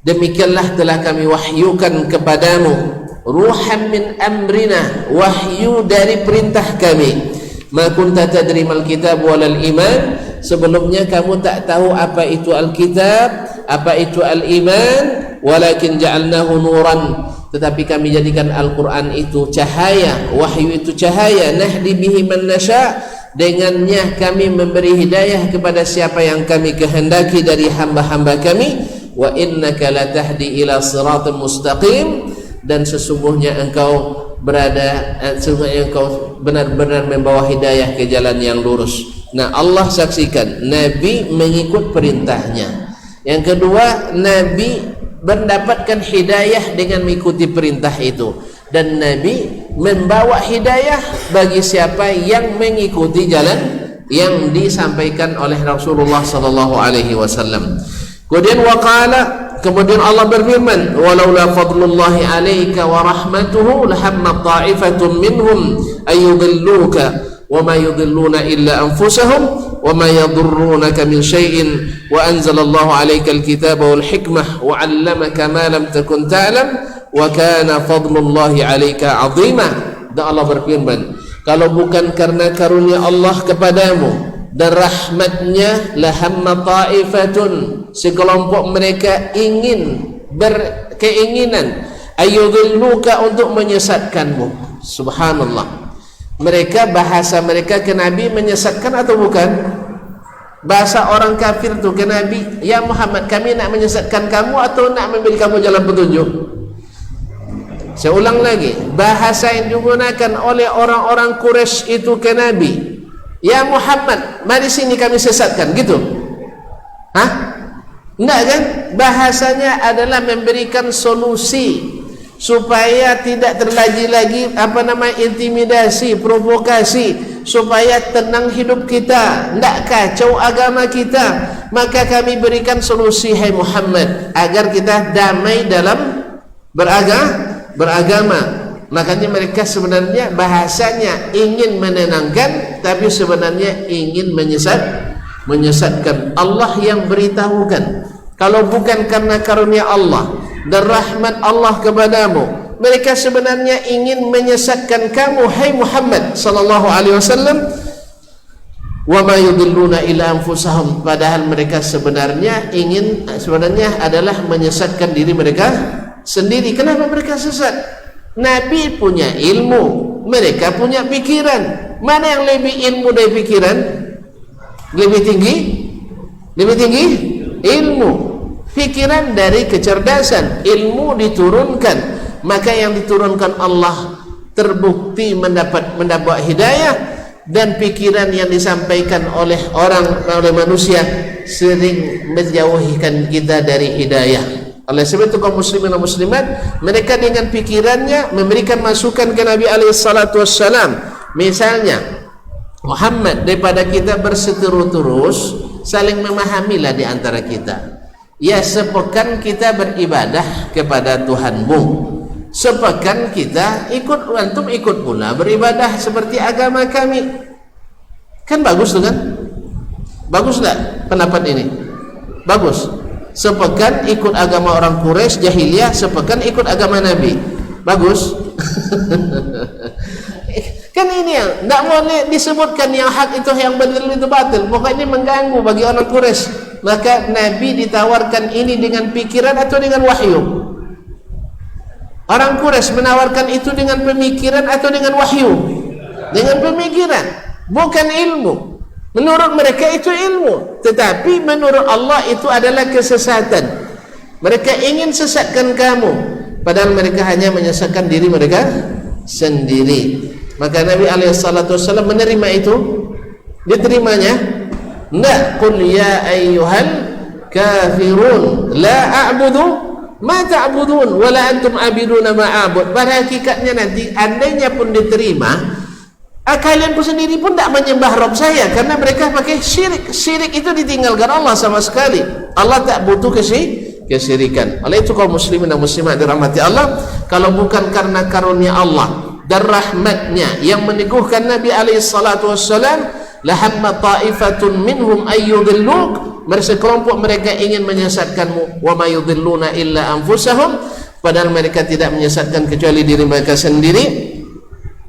Demikianlah telah kami wahyukan kepadamu ruhan min amrina, wahyu dari perintah kami. Ma kunta tadri mal kitab walal iman, sebelumnya kamu tak tahu apa itu alkitab, apa itu al-iman, walakin ja'alnahu nuran, tetapi kami jadikan Al-Quran itu cahaya, wahyu itu cahaya, nahdi bihi man nasya, dengannya kami memberi hidayah kepada siapa yang kami kehendaki dari hamba-hamba kami. Wa innaka latahdi ila siratal mustaqim, dan sesungguhnya engkau benar-benar membawa hidayah ke jalan yang lurus. Nah, Allah saksikan Nabi mengikut perintahnya. Yang kedua, Nabi mendapatkan hidayah dengan mengikuti perintah itu, dan Nabi membawa hidayah bagi siapa yang mengikuti jalan yang disampaikan oleh Rasulullah sallallahu alaihi wasallam. Kemudian Allah berfirman, walaula fadlullahi 'alaika wa rahmatuhu lahamma ta'ifatun minhum ayyudilluka wa ma yudilluna illa anfusahum wa ma yadurrunaka min syai'in wa anzalallahu 'alaika al-kitaba wal hikmah wa 'allamaka ma lam takun ta'lam wa kana fadlullahi 'alaika 'azima. Dan Allah berfirman, kalau bukan karena karunia Allah kepadamu dan rahmatnya, lahamma ta'ifatun, sekelompok mereka berkeinginan ayyudilluka, untuk menyesatkanmu. Subhanallah, mereka, bahasa mereka ke Nabi menyesatkan atau bukan? Bahasa orang kafir tu ke Nabi, ya Muhammad, kami nak menyesatkan kamu atau nak memberi kamu jalan petunjuk? Saya ulang lagi, bahasa yang digunakan oleh orang-orang Quraisy itu ke Nabi, ya Muhammad, mari sini kami sesatkan, gitu? Hah? Enggak kan? Bahasanya adalah memberikan solusi supaya tidak terjadi lagi intimidasi, provokasi, supaya tenang hidup kita, tidak kacau agama kita. Maka kami berikan solusi, hai Muhammad, agar kita damai dalam beragama. Makanya mereka sebenarnya bahasanya ingin menenangkan, tapi sebenarnya ingin menyesatkan. Allah yang beritahukan, kalau bukan karena karunia Allah dan rahmat Allah kepadamu, mereka sebenarnya ingin menyesatkan kamu, hai Muhammad sallallahu alaihi wasallam. Wa ma yudilluna illa anfusahum, padahal mereka sebenarnya adalah menyesatkan diri mereka sendiri. Kenapa mereka sesat? Nabi punya ilmu, mereka punya pikiran. Mana yang lebih ilmu dari pikiran? Lebih tinggi ilmu. Pikiran dari kecerdasan, ilmu diturunkan. Maka yang diturunkan Allah terbukti mendapat hidayah, dan pikiran yang disampaikan oleh manusia sering menjauhkan kita dari hidayah. Oleh sebab itu kaum muslimin dan muslimat, mereka dengan pikirannya memberikan masukan ke Nabi alaihi salatu wassalam. Misalnya, Muhammad, daripada kita berseteru terus, saling memahamilah di antara kita. Ya, sepekan kita beribadah kepada Tuhanmu, sepekan kita antum ikut pula beribadah seperti agama kami. Kan bagus tuh kan? Bagus tak pendapat ini? Bagus. Sepekan ikut agama orang Quraisy jahiliyah, sepekan ikut agama Nabi. Bagus. Kan ini yang tidak boleh disebutkan yang hak itu yang betul itu batil. Pokoknya ini mengganggu bagi orang Quraisy. Maka Nabi ditawarkan ini dengan pikiran atau dengan wahyu? Orang Quraisy menawarkan itu dengan pemikiran atau dengan wahyu? Dengan pemikiran, bukan ilmu. Menurut mereka itu ilmu, tetapi menurut Allah itu adalah kesesatan. Mereka ingin sesatkan kamu, padahal mereka hanya menyesatkan diri mereka sendiri. Maka Nabi alaihissalam menerima itu. Diterimanya? Tidak. Qul ya ayyuhal kafirun la a'budu ma ta'budun wa la antum abiduna ma a'bud. Pada hakikatnya nanti andainya pun diterima, kalian pun sendiri pun tidak menyembah Rabb saya, karena mereka pakai syirik. Syirik itu ditinggalkan Allah sama sekali. Allah tak butuh kesyirikan. Oleh itu kaum muslimin dan muslimat dirahmati Allah, kalau bukan karena karunia Allah dan rahmatnya yang meneguhkan Nabi alaihi salatu wassalam, lahamma ta'ifatun minhum ayyudilluk, sekelompok mereka ingin menyesatkanmu, wa ma yudilluna illa anfusahum, padahal mereka tidak menyesatkan kecuali diri mereka sendiri.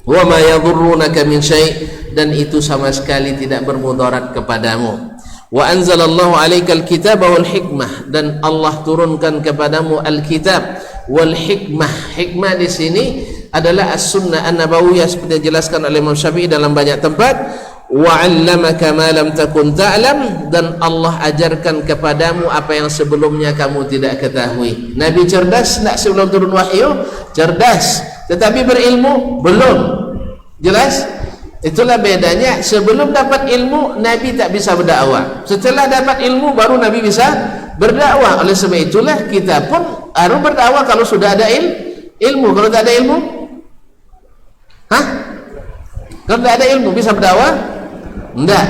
Wa ma yadhurrunaka min syai', dan itu sama sekali tidak bermudarat kepadamu. Wa anzalallahu 'alaikal kitaba wal hikmah, dan Allah turunkan kepadamu al-kitab wal hikmah. Hikmah di sini adalah as-sunnah an-nabawiyah seperti dijelaskan oleh Imam Syafi'i dalam banyak tempat. Wa 'allamaka ma lam takun ta'lam, dan Allah ajarkan kepadamu apa yang sebelumnya kamu tidak ketahui. Nabi cerdas tak sebelum turun wahyu? Cerdas, tetapi berilmu belum. Jelas? Itulah bedanya. Sebelum dapat ilmu Nabi tak bisa berdakwah, setelah dapat ilmu baru Nabi bisa berdakwah. Oleh sebab itulah kita pun harus berdakwah kalau sudah ada ilmu. Kalau tak ada ilmu, kalau tak ada ilmu bisa berdakwah? Enggak.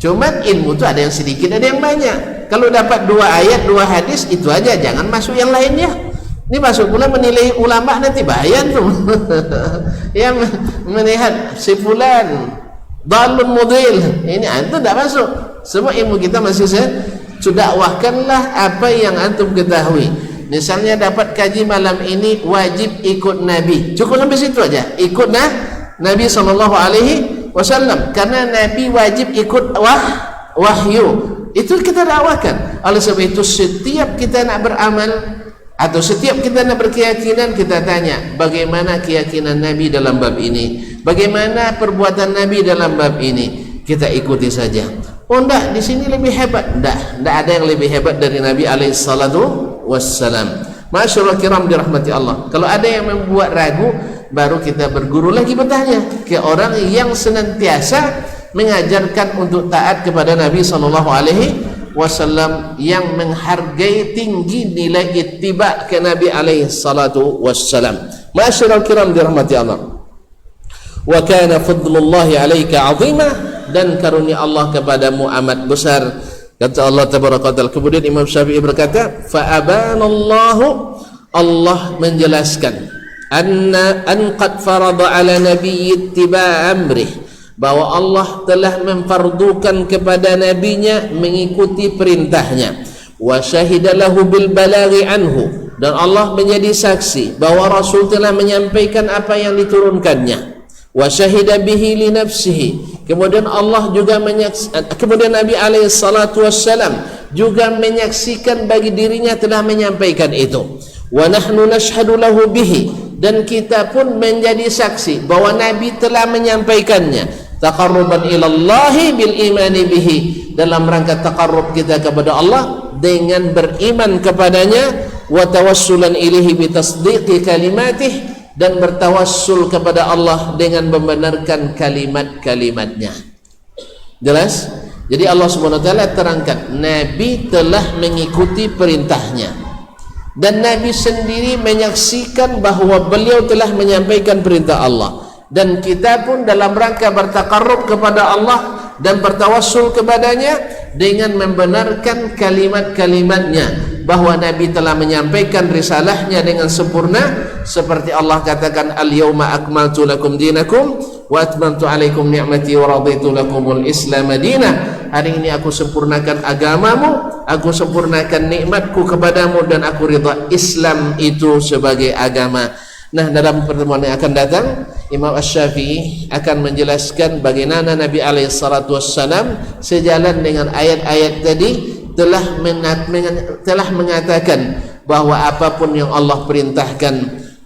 Cuman ilmu itu ada yang sedikit, ada yang banyak. Kalau dapat 2 ayat 2 hadis itu aja, jangan masuk yang lainnya. Ini masuk pula menilai ulama, nanti bahaya tuh. Yang melihat si fulan dalun mudil, ini antum tidak masuk. Semua ilmu kita masih dakwahkanlah apa yang antum ketahui. Misalnya dapat kaji malam ini wajib ikut Nabi, cukup sampai situ aja. Ikut Nabi SAW, karena Nabi wajib ikut wahyu. Itu kita dakwakan. Oleh sebab itu setiap kita nak beramal atau setiap kita nak berkeyakinan, kita tanya bagaimana keyakinan Nabi dalam bab ini, bagaimana perbuatan Nabi dalam bab ini, kita ikuti saja. Oh enggak, di sini lebih hebat. Enggak ada yang lebih hebat dari Nabi alaihi salatu wassalam. Masyaallah kiram dirahmati Allah. Kalau ada yang membuat ragu, baru kita berguru lagi bertanya ke orang yang senantiasa mengajarkan untuk taat kepada Nabi sallallahu alaihi wasallam, yang menghargai tinggi nilai ittiba ke Nabi alaihi salatu wassalam. Masyaallah kiram dirahmati Allah. Wa kana fadlullahi 'alaika 'azima, dan karunia Allah kepadamu amat besar. Kata Allah tabaraka taala. Kemudian Imam Syafi'i berkata, fa abanallahu, Allah menjelaskan, an qad farada ala nabiyyi ittiba' amrih, bahwa Allah telah memfardukan kepada nabinya mengikuti perintahnya. Wa syahida lahu bil balaghi anhu, dan Allah menjadi saksi bahwa Rasul telah menyampaikan apa yang diturunkannya. Wa syahida bihi li nafsihi, kemudian Allah juga kemudian Nabi alaihi salatu wassalam juga menyaksikan bagi dirinya telah menyampaikan itu. Wa nahnu nashhadu lahu bihi, dan kita pun menjadi saksi bahwa Nabi telah menyampaikannya. Taqarruban ilallahi bil imani bihi, dalam rangka taqarrub kita kepada Allah dengan beriman kepadanya. Wa tawassulan ilaihi bi tasdiqi kalimatih, dan bertawassul kepada Allah dengan membenarkan kalimat-kalimatnya. Jelas? Jadi Allah Subhanahu wa taala terangkan Nabi telah mengikuti perintahnya dan Nabi sendiri menyaksikan bahawa beliau telah menyampaikan perintah Allah, dan kita pun dalam rangka bertaqarrub kepada Allah dan bertawassul kepadanya dengan membenarkan kalimat-kalimatnya, bahwa Nabi telah menyampaikan risalahnya dengan sempurna, seperti Allah katakan al-yawma akmaltu lakum dinakum wa atmamtu alaikum ni'mati wa raditu lakumul islam madinah. Hari ini aku sempurnakan agamamu, aku sempurnakan nikmatku kepadamu, dan aku ridha Islam itu sebagai agama. Nah, dalam pertemuan yang akan datang, Imam Asy-Syafi'i akan menjelaskan bagaimana Nabi alaihi salatu wassalam sejalan dengan ayat-ayat tadi telah mengatakan bahwa apapun yang Allah perintahkan,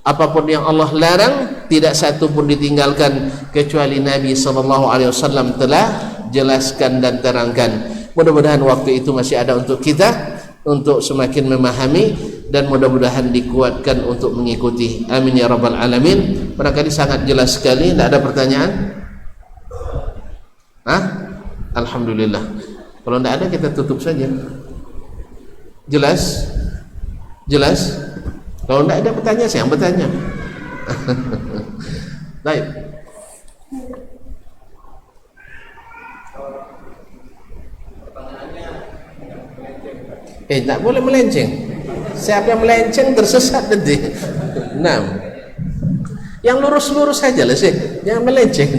apapun yang Allah larang, tidak satu pun ditinggalkan kecuali Nabi SAW telah jelaskan dan terangkan. Mudah-mudahan waktu itu masih ada untuk kita untuk semakin memahami, dan mudah-mudahan dikuatkan untuk mengikuti. Amin ya rabbal alamin. Barangkali sangat jelas sekali. Tidak ada pertanyaan? Alhamdulillah. Kalau tidak ada kita tutup saja. Jelas? Jelas? Kalau tidak ada pertanyaan, saya yang bertanya. Baik. Tak boleh melenceng. Siapa yang melenceng tersesat nanti. 6. Yang lurus-lurus saja lah sih. Jangan melenceng.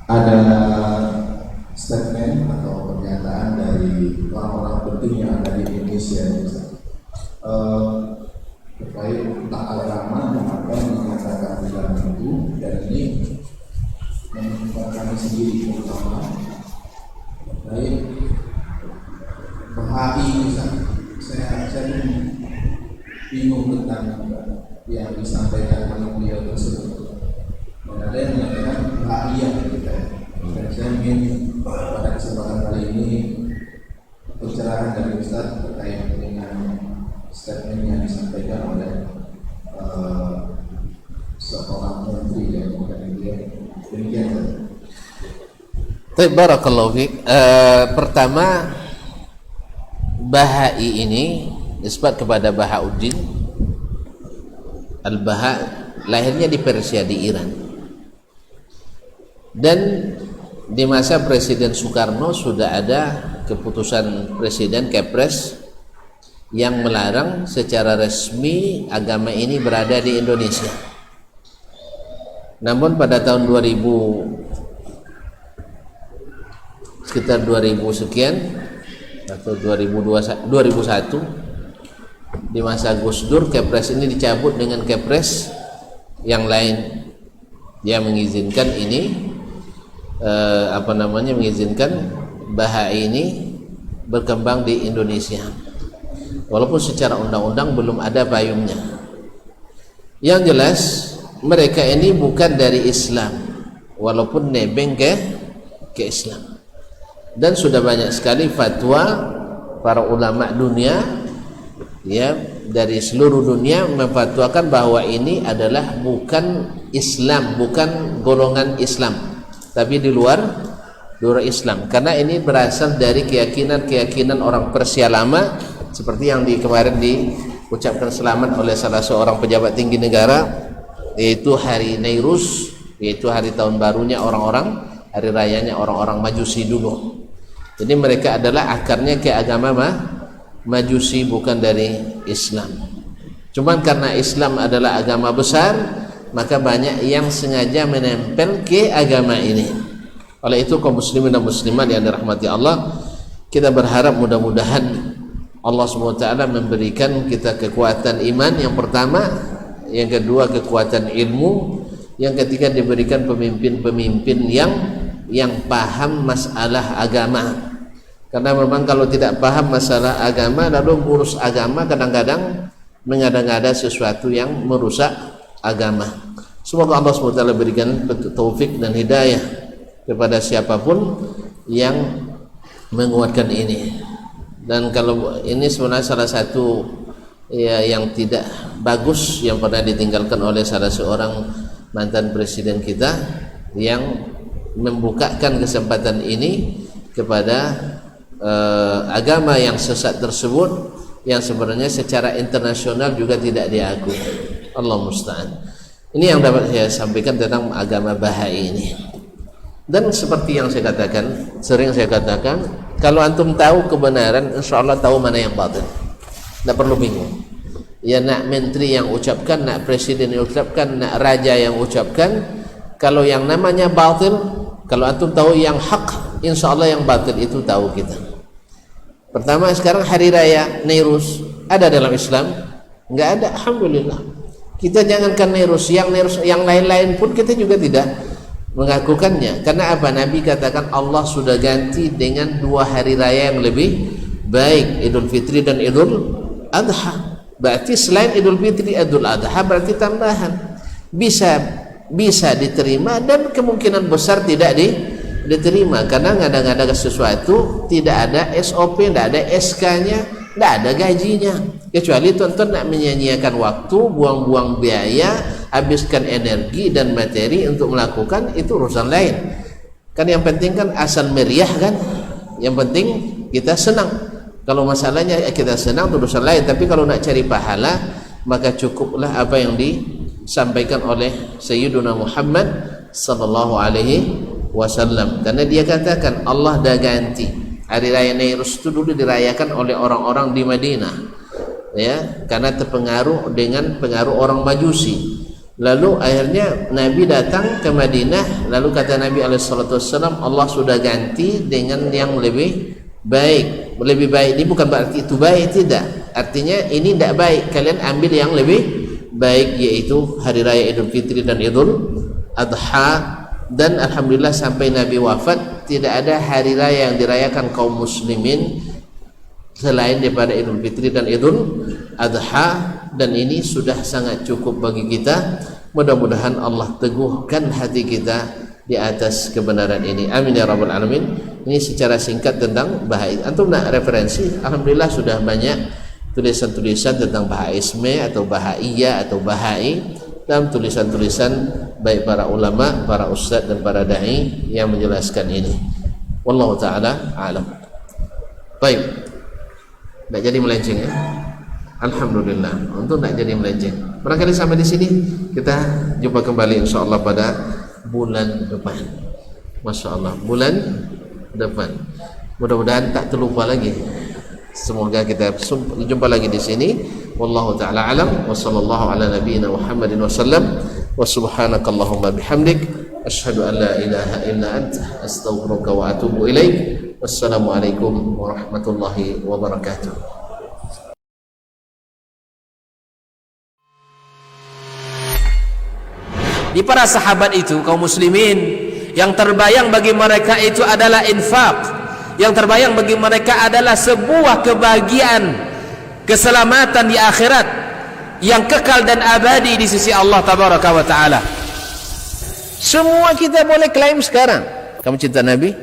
Ada statement atau pernyataan dari orang-orang penting yang ada di Indonesia terkait tentang agama yang akan mengatakan dalam itu, dan ini menunjukkan kami sendiri terutama terkait BHI. Saya bingung tentang yang disampaikan oleh beliau tersebut. Ada yang mengatakan BHI yang kita, dan saya ingin pada kesempatan kali ini pencerahan dari Ustaz terkait dengan statement yang disampaikan oleh seorang menteri yang mengatakan demikian. Barakallahu fiik. Pertama, Bahai ini nisbat kepada Bahauddin. Al-Baha lahirnya di Persia, di Iran. Dan di masa Presiden Soekarno sudah ada keputusan Presiden Kepres yang melarang secara resmi agama ini berada di Indonesia. Namun pada tahun 2000, sekitar 2000 sekian atau 2001, di masa Gus Dur, Kepres ini dicabut dengan Kepres yang lain. Dia mengizinkan ini mengizinkan Bahai ini berkembang di Indonesia, walaupun secara undang-undang belum ada payungnya. Yang jelas mereka ini bukan dari Islam, walaupun nebeng ke Islam. Dan sudah banyak sekali fatwa para ulama dunia, ya, dari seluruh dunia memfatwakan bahwa ini adalah bukan Islam, bukan golongan Islam, tapi di luar Islam, karena ini berasal dari keyakinan orang Persia lama, seperti yang kemarin diucapkan selamat oleh salah seorang pejabat tinggi negara, yaitu hari Nairuz, yaitu hari tahun barunya orang-orang, hari rayanya orang-orang Majusi dulu. Jadi mereka adalah akarnya ke agama Majusi, bukan dari Islam. Cuman karena Islam adalah agama besar, maka banyak yang sengaja menempel ke agama ini. Oleh itu kaum muslimin dan muslimat yang dirahmati Allah, kita berharap mudah-mudahan Allah SWT memberikan kita kekuatan iman yang pertama, yang kedua kekuatan ilmu, yang ketiga diberikan pemimpin-pemimpin yang paham masalah agama. Karena memang kalau tidak paham masalah agama, lalu ngurus agama, kadang-kadang mengada-ngada sesuatu yang merusak agama. Semoga Allah SWT berikan taufik dan hidayah kepada siapapun yang menguatkan ini. Dan kalau ini sebenarnya salah satu ya, yang tidak bagus yang pernah ditinggalkan oleh salah seorang mantan presiden kita, yang membukakan kesempatan ini kepada agama yang sesat tersebut, yang sebenarnya secara internasional juga tidak diakui. Allah musta'an. Ini yang dapat saya sampaikan tentang agama Bahai ini. Dan seperti yang saya katakan, sering saya katakan, kalau antum tahu kebenaran, insya Allah tahu mana yang batil. Tidak perlu bingung. Ya, nak menteri yang ucapkan, nak presiden yang ucapkan, nak raja yang ucapkan, kalau yang namanya batil, kalau antum tahu yang hak, insya Allah yang batil itu tahu kita. Pertama, sekarang hari raya Nairus ada dalam Islam? Enggak ada, alhamdulillah. Kita jangankan Nairus, yang lain-lain pun kita juga tidak mengakukannya. Karena apa? Nabi katakan Allah sudah ganti dengan 2 hari raya yang lebih baik, Idul Fitri dan Idul Adha. Berarti selain Idul Fitri, Idul Adha berarti tambahan. Bisa diterima dan kemungkinan besar tidak diterima, karena ngada-ngada sesuatu tidak ada SOP, tidak ada SK-nya, tidak ada gajinya, kecuali tuan-tuan nak menyia-nyiakan waktu, buang-buang biaya, habiskan energi dan materi untuk melakukan, itu urusan lain. Kan yang penting kan asal meriah kan, yang penting kita senang. Kalau masalahnya kita senang itu urusan lain. Tapi kalau nak cari pahala, maka cukuplah apa yang disampaikan oleh Sayyiduna Muhammad sallallahu alaihi wasallam. Karena dia katakan Allah dah ganti hari raya Nairus itu dulu dirayakan oleh orang-orang di Madinah, ya, karena terpengaruh dengan pengaruh orang Majusi. Lalu akhirnya Nabi datang ke Madinah, lalu kata Nabi alaihissalam, Allah sudah ganti dengan yang lebih baik. Lebih baik ini bukan berarti itu baik, tidak. Artinya ini tidak baik, kalian ambil yang lebih baik, yaitu hari raya Idul Fitri dan Idul Adha. Dan alhamdulillah sampai Nabi wafat tidak ada hari raya yang dirayakan kaum muslimin selain daripada Idul Fitri dan Idul Adha. Dan ini sudah sangat cukup bagi kita. Mudah-mudahan Allah teguhkan hati kita di atas kebenaran ini. Amin ya rabbal alamin. Ini secara singkat tentang Bahai. Antum nak referensi, alhamdulillah sudah banyak tulisan-tulisan tentang Bahaisme atau Bahaiyah atau Bahai, dalam tulisan-tulisan baik para ulama, para ustadz dan para dai yang menjelaskan ini. Wallahu taala alam. Baik. Tak jadi melenceng ya. Alhamdulillah, untuk tak jadi melenceng. Barangkali sampai di sini, kita jumpa kembali insyaallah pada bulan depan. Masya Allah, bulan depan. Mudah-mudahan tak terlupa lagi. Semoga kita jumpa lagi di sini. Wallahu taala alam, wa sallallahu ala nabiyyina Muhammadin wasallam, wa subhanakallahumma bihamdik, asyhadu an la ilaha illa anta, astaghfiruka wa atubu ilaik. Wassalamualaikum warahmatullahi wabarakatuh. Di para sahabat itu, kaum muslimin, yang terbayang bagi mereka itu adalah infak, yang terbayang bagi mereka adalah sebuah kebahagiaan, keselamatan di akhirat yang kekal dan abadi di sisi Allah tabaraka wa taala. Semua kita boleh klaim sekarang. Kamu cinta Nabi?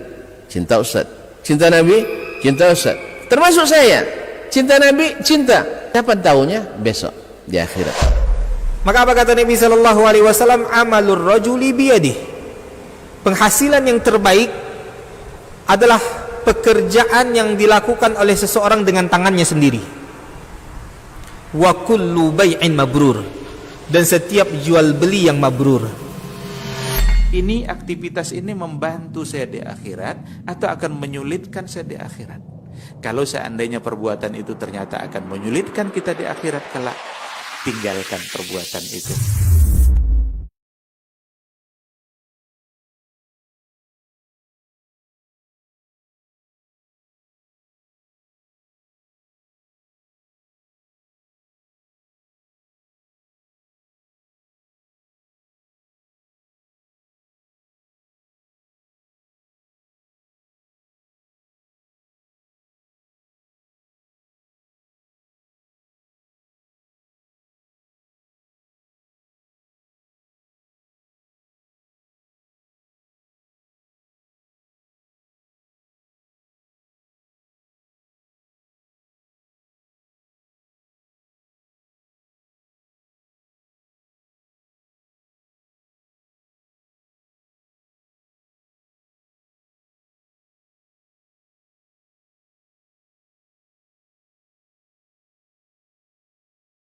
Cinta Ustaz. Cinta Nabi? Cinta Ustaz. Termasuk saya. Cinta Nabi? Cinta. Kapan tahunya? Besok di akhirat. Maka apa kata Nabi sallallahu alaihi wasallam? Amalur rajuli biyadih. Penghasilan yang terbaik adalah pekerjaan yang dilakukan oleh seseorang dengan tangannya sendiri. Wa kullu bai'in mabrur. Dan setiap jual beli yang mabrur. Ini aktivitas ini membantu saya di akhirat atau akan menyulitkan saya di akhirat? Kalau seandainya perbuatan itu ternyata akan menyulitkan kita di akhirat kelak, tinggalkan perbuatan itu.